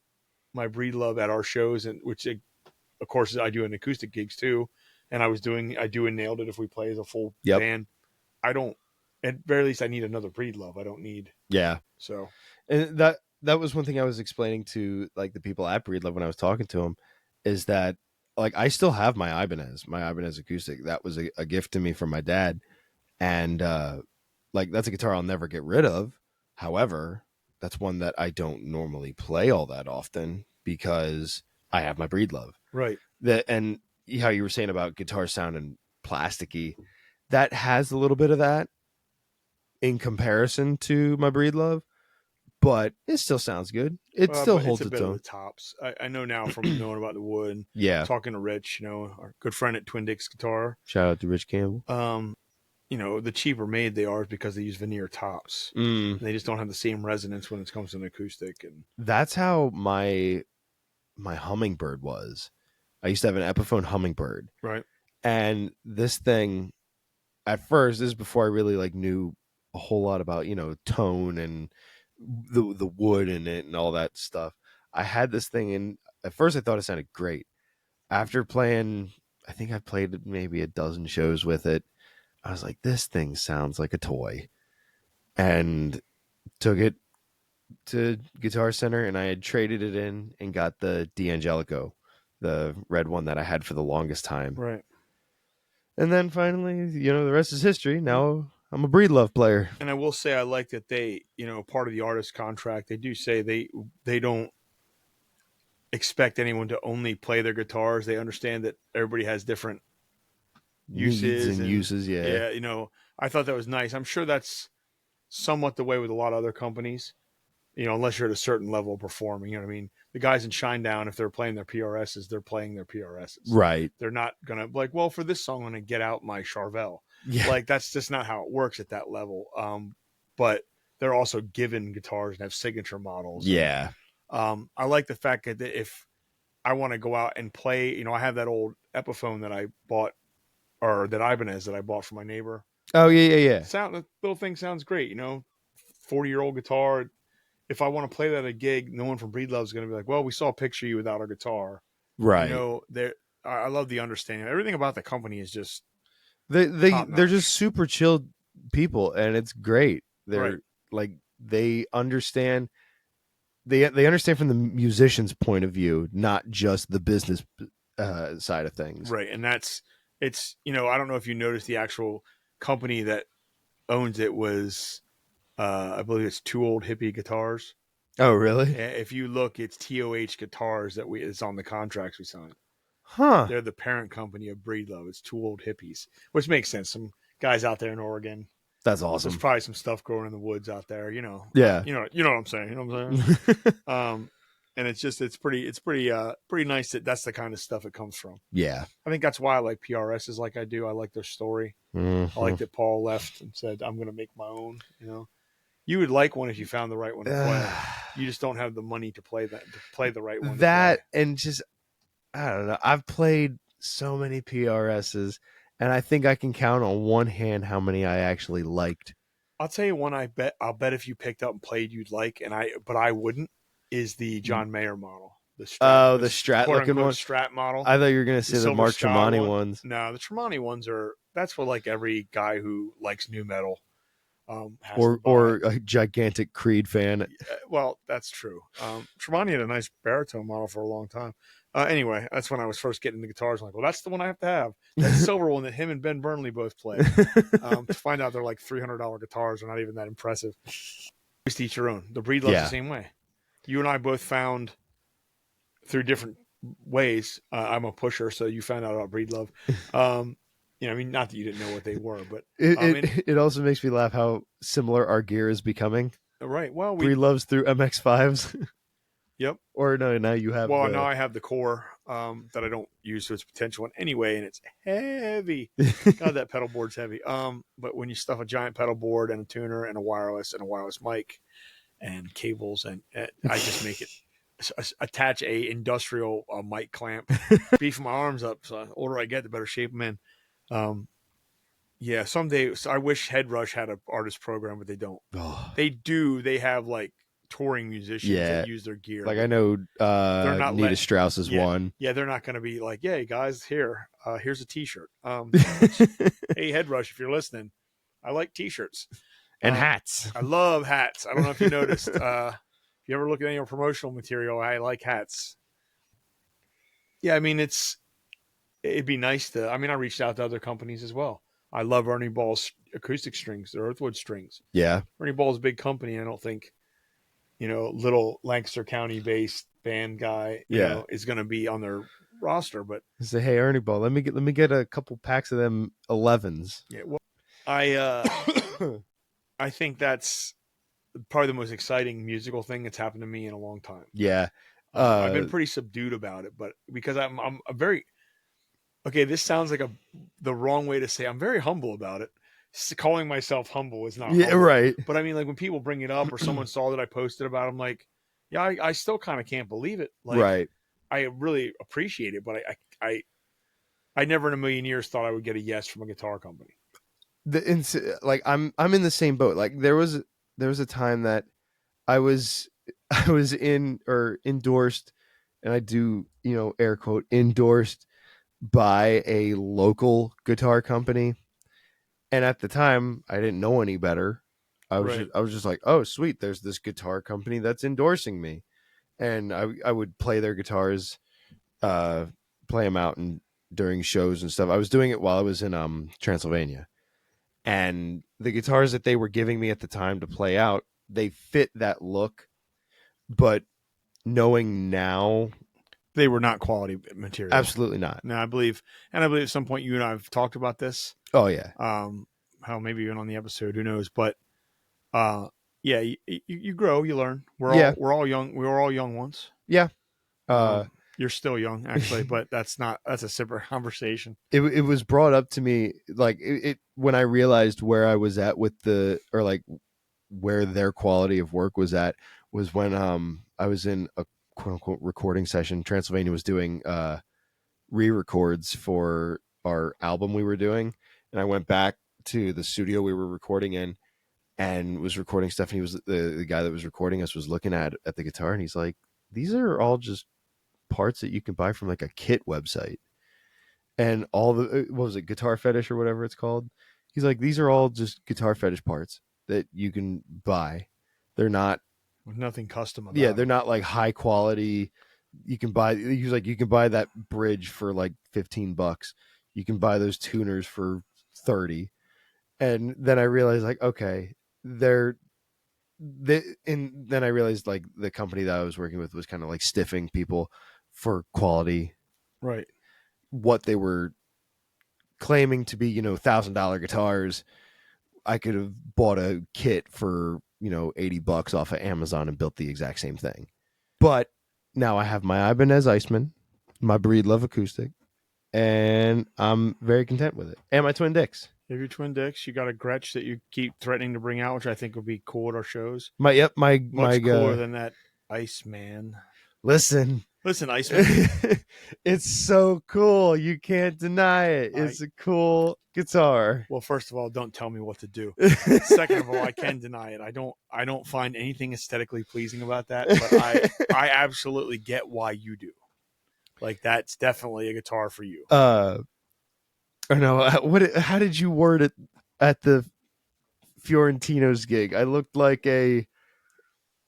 Breedlove at our shows, and which of course I do in acoustic gigs too, and I do and Nailed It if we play as a full band. I don't. At very least, I need another Breedlove. I don't need. Yeah. So, and that was one thing I was explaining to like the people at Breedlove when I was talking to them, is that like I still have my Ibanez acoustic. That was a gift to me from my dad, and like that's a guitar I'll never get rid of. However, that's one that I don't normally play all that often because I have my Breedlove. Right. And how you were saying about guitar sounding plasticky, that has a little bit of that in comparison to my Breedlove, but it still sounds good. It still holds its own. Of the tops. I know now from knowing about the wood. Yeah. Talking to Rich, our good friend at Twin Dicks Guitar. Shout out to Rich Campbell. The cheaper made they are because they use veneer tops. They just don't have the same resonance when it comes to an acoustic. And that's how my Hummingbird was. I used to have an Epiphone Hummingbird. Right. And this thing, at first, this is before I really like knew a whole lot about, tone and the wood in it and all that stuff. I had this thing, and at first I thought it sounded great. After playing, I think I played maybe a dozen shows with it. I was like, this thing sounds like a toy. And took it to Guitar Center, and I had traded it in and got the D'Angelico, the red one that I had for the longest time. Right. And then finally, the rest is history. Now I'm a Breedlove player. And I will say I like that they, part of the artist contract, they do say they don't expect anyone to only play their guitars. They understand that everybody has different uses and uses. Yeah. Yeah. I thought that was nice. I'm sure that's somewhat the way with a lot of other companies, unless you're at a certain level of performing. You know what I mean? The guys in Shinedown, if they're playing their PRSs, they're playing their PRSs. Right. They're not going to like, well, for this song, I'm going to get out my Charvel. Yeah. Like, that's just not how it works at that level. But they're also given guitars and have signature models. Yeah. I like the fact that if I want to go out and play, I have that old Epiphone that I bought, or that Ibanez that I bought from my neighbor. Oh, yeah. The little thing sounds great, 40-year-old guitar. If I want to play that at a gig, no one from Breedlove is going to be like, well, we saw a picture of you without our guitar. Right. I love the understanding. Everything about the company is just they're just super chill people, and it's great. They're right. Like, they understand. They understand from the musician's point of view, not just the business side of things. Right. And it's I don't know if you noticed, the actual company that owns it was, I believe it's Two Old Hippie Guitars. Oh, really? If you look, it's TOH Guitars it's on the contracts we signed. Huh. They're the parent company of Breedlove. It's Two Old Hippies, which makes sense. Some guys out there in Oregon. That's awesome. There's probably some stuff growing in the woods out there, Yeah. You know what I'm saying. You know what I'm saying? And it's pretty nice that that's the kind of stuff it comes from. Yeah. I think that's why I like PRSs like I do. I like their story. Mm-hmm. I like that Paul left and said, I'm going to make my own, You would like one if you found the right one to play. You just don't have the money to play the right one. And just, I don't know. I've played so many PRSs, and I think I can count on one hand how many I actually liked. I'll tell you one I'll bet if you picked up and played you'd like, but I wouldn't, is the John Mayer model. The Strat looking one. Strat model. I thought you were going to say the Mark Tremonti ones. No, the Tremonti ones that's for like every guy who likes nu metal. Or a gigantic Creed fan. Well, that's true. Tremonti had a nice baritone model for a long time. Anyway, that's when I was first getting into guitars. I'm like, well, that's the one I have to have. That silver one that him and Ben Burnley both play. To find out they're like $300 guitars are not even that impressive. Just each your own. The Breedlove's the same way. You and I both found through different ways. I'm a pusher, so you found out about Breedlove. Not that you didn't know what they were, but it also makes me laugh how similar our gear is becoming. Right. Well, Breedlove's through MX5s. Yep. Or no, now you have. Well, now I have the core that I don't use to its potential in anyway, and it's heavy. God, that pedal board's heavy. But when you stuff a giant pedal board and a tuner and a wireless mic and cables, and I just make it attach a industrial mic clamp, beef my arms up. So the older I get, the better shape I'm in. Yeah, someday. So I wish Headrush had an artist program, but they don't. Oh. They do. They have like touring musicians that use their gear. Like I know they're not Nita Strauss is one. Yeah, they're not going to be like, yeah, guys, here's a t-shirt. Hey, Headrush, if you're listening, I like t-shirts. And hats. I love hats. I don't know if you noticed. If you ever look at any promotional material, I like hats. Yeah, I mean, it'd be nice to, I reached out to other companies as well. I love Ernie Ball's acoustic strings, the Earthwood strings. Yeah. Ernie Ball's a big company. I don't think, little Lancaster County based band guy, is going to be on their roster. But say, hey, Ernie Ball, let me get a couple packs of them 11s. Yeah. Well, I think that's probably the most exciting musical thing that's happened to me in a long time. Yeah. I've been pretty subdued about it, but because I'm a very, okay, this sounds like the wrong way to say, I'm very humble about it. Calling myself humble is not humble. Right. But like when people bring it up or someone saw that I posted about it, I'm like, yeah, I still kind of can't believe it. Like, right. I really appreciate it, but I never in a million years thought I would get a yes from a guitar company. Like I'm in the same boat. Like there was a time that I was I was in or endorsed, and I do, air quote, endorsed by a local guitar company. And at the time I didn't know any better. Right. I was just like, oh sweet, there's this guitar company that's endorsing me. And I would play their guitars, uh play them out and during shows and stuff. I was doing it while I was in Transylvania. And the guitars that they were giving me at the time to play out, they fit that look. But knowing now, They were not quality material. absolutely not. No, I believe at some point you and I have talked about this. Oh yeah. How maybe even on the episode, who knows? But yeah, you grow, you learn. Yeah. We're all young. We were all young once. Yeah. You're still young, actually, but that's a separate conversation. It was brought up to me, like it when I realized where I was at with like where their quality of work was at, was when I was in a quote unquote recording session. Transylvania was doing re-records for our album we were doing, and I went back to the studio we were recording in and was recording stuff. And he was the guy that was recording us was looking at the guitar, and he's like, "These are all just parts that you can buy from like a kit website." And all the what was it, Guitar Fetish or whatever it's called. He's like, "These are all just Guitar Fetish parts that you can buy. They're not With nothing custom about yeah, it. they're not like high quality. You can buy." He was like, "You can buy that bridge for like $15. You can buy those tuners for 30." And then I realized, like, okay, and then I realized like the company that I was working with was kind of like stiffing people for quality, Right. what they were claiming to be, $1,000 guitars. I could have bought a kit for, $80 off of Amazon and built the exact same thing. But now I have my Ibanez Iceman, my Breedlove acoustic, and I'm very content with it. And my Twin Dicks. You have your Twin Dicks. You got a Gretsch that you keep threatening to bring out, which I think would be cool at our shows. My Much cooler than that Iceman. Listen, Iceman. it's so cool. You can't deny it. It's a cool guitar. Well, first of all, don't tell me what to do. Second of all, I can deny it. I don't find anything aesthetically pleasing about that, but I absolutely get why you do. Like, that's definitely a guitar for you. I know how did you word it at the Fiorentino's gig? I looked like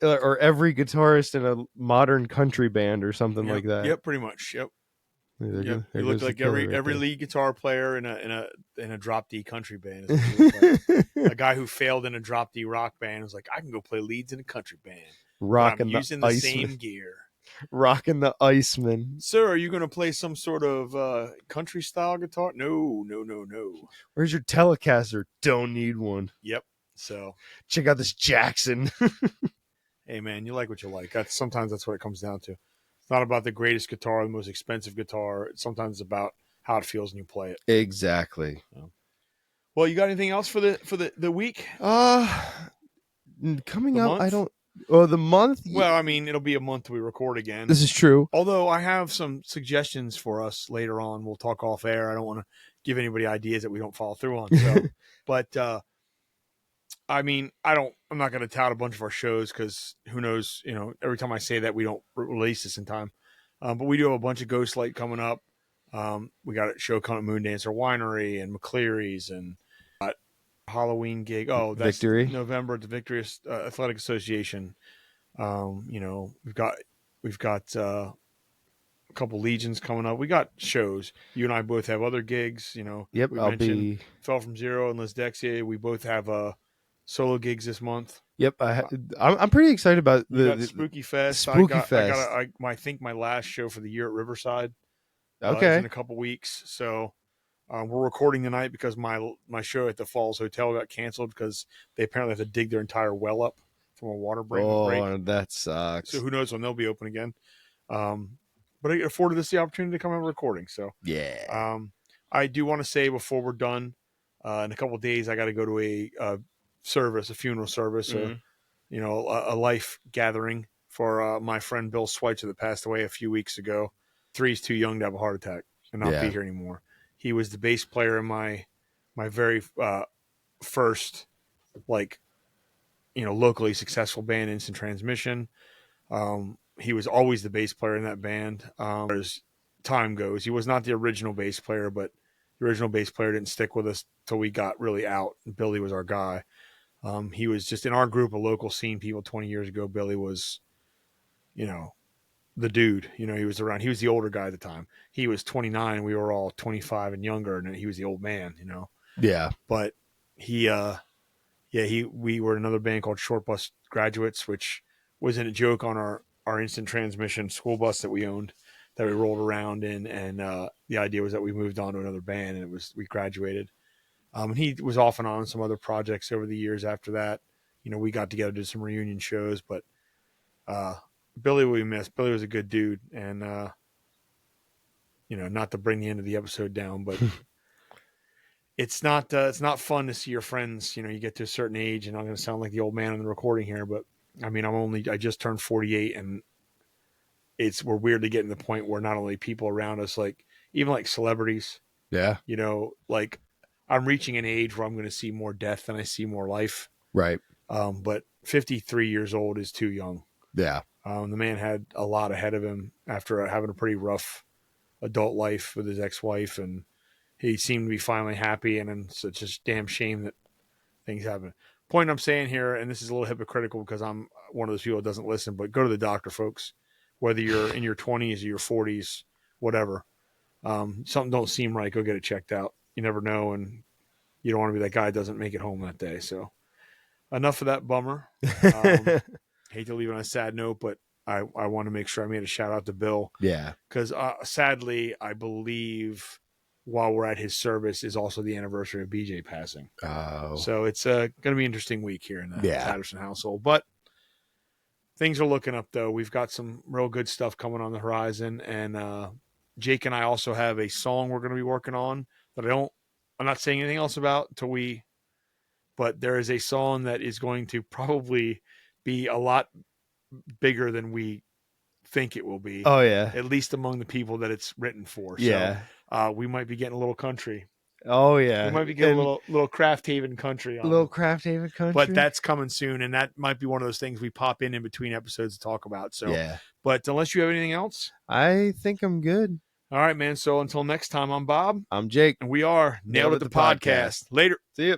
or every guitarist in a modern country band or something like that. Yep, pretty much. Yep. There You look like every lead guitar player in a drop D country band. A guy who failed in a drop D rock band was like, I can go play leads in a country band. Rocking using the same gear. Rocking the Iceman. Sir, are you going to play some sort of country style guitar? No. Where's your Telecaster? Don't need one. Yep. So check out this Jackson. Hey man, you like what you like. Sometimes that's what it comes down to. It's not about the greatest guitar, the most expensive guitar. Sometimes it's about how it feels when you play it. Exactly. So. Well, you got anything else for the week? Coming up, I don't. Oh, the month? Well, I mean, it'll be a month till we record again. This is true. Although I have some suggestions for us later on. We'll talk off air. I don't want to give anybody ideas that we don't follow through on. So, but I mean, I'm not going to tout a bunch of our shows because who knows? Every time I say that, we don't release this in time. But we do have a bunch of Ghost Light coming up. We got a show coming at Moondancer Winery and McCleary's and Halloween gig. Oh, that's Victory November at the Victory Athletic Association. We've got a couple Legions coming up. We got shows. You and I both have other gigs. Yep, I'll be Fell from Zero and Liz Dexia. We both have solo gigs this month. Yep, I'm pretty excited about the Spooky Fest. Fest. I think my last show for the year at Riverside. Okay, is in a couple weeks. So. We're recording tonight because my show at the Falls Hotel got canceled because they apparently have to dig their entire well up from a water break. Oh, that sucks. So who knows when they'll be open again. But it afforded us the opportunity to come and recording. So yeah. I do want to say before we're done, in a couple of days I got to go to a funeral service, a life gathering for my friend Bill Schweitzer that passed away a few weeks ago. 3's too young to have a heart attack and not be here anymore. He was the bass player in my very first, like, locally successful band, Instant Transmission. He was always the bass player in that band. As time goes, he was not the original bass player, but the original bass player didn't stick with us till we got really out. Billy was our guy. He was just in our group of local scene people 20 years ago. Billy was, the dude. He was around. He was the older guy at the time. He was 29. We were all 25 and younger, and he was the old man. Yeah. But we were in another band called Short Bus Graduates, which wasn't a joke on our Instant Transmission school bus that we owned, that we rolled around in. And the idea was that we moved on to another band, and we graduated. He was off and on some other projects over the years after that. We got together, did some reunion shows, but Billy we missed. Billy was a good dude. And, not to bring the end of the episode down, but it's not fun to see your friends. You get to a certain age, and I'm going to sound like the old man on the recording here, but I mean, I just turned 48, and we're weirdly getting to the point where not only people around us, like even like celebrities, like I'm reaching an age where I'm going to see more death than I see more life. Right. But 53 years old is too young. Yeah. The man had a lot ahead of him after having a pretty rough adult life with his ex-wife, and he seemed to be finally happy. And it's just damn shame that things happen. Point I'm saying here, and this is a little hypocritical because I'm one of those people that doesn't listen, but go to the doctor, folks. Whether you're in your 20s or your 40s, whatever. Something don't seem right, go get it checked out. You never know, and you don't want to be that guy that doesn't make it home that day. So enough of that bummer. Hate to leave it on a sad note, but I want to make sure I made a shout out to Bill. Yeah. Because sadly, I believe while we're at his service is also the anniversary of BJ passing. Oh. So it's going to be an interesting week here in the Patterson household. But things are looking up, though. We've got some real good stuff coming on the horizon. And Jake and I also have a song we're going to be working on that I'm not saying anything else about but there is a song that is going to probably be a lot bigger than we think it will be. Oh, yeah. At least among the people that it's written for. Yeah. So we might be getting a little country. Oh, yeah. We might be getting a little Craft Haven country on. A little Craft Haven country. But that's coming soon, and that might be one of those things we pop in between episodes to talk about. So, yeah. But unless you have anything else? I think I'm good. All right, man. So until next time, I'm Bob. I'm Jake. And we are Nailed It the Podcast. Later. See ya.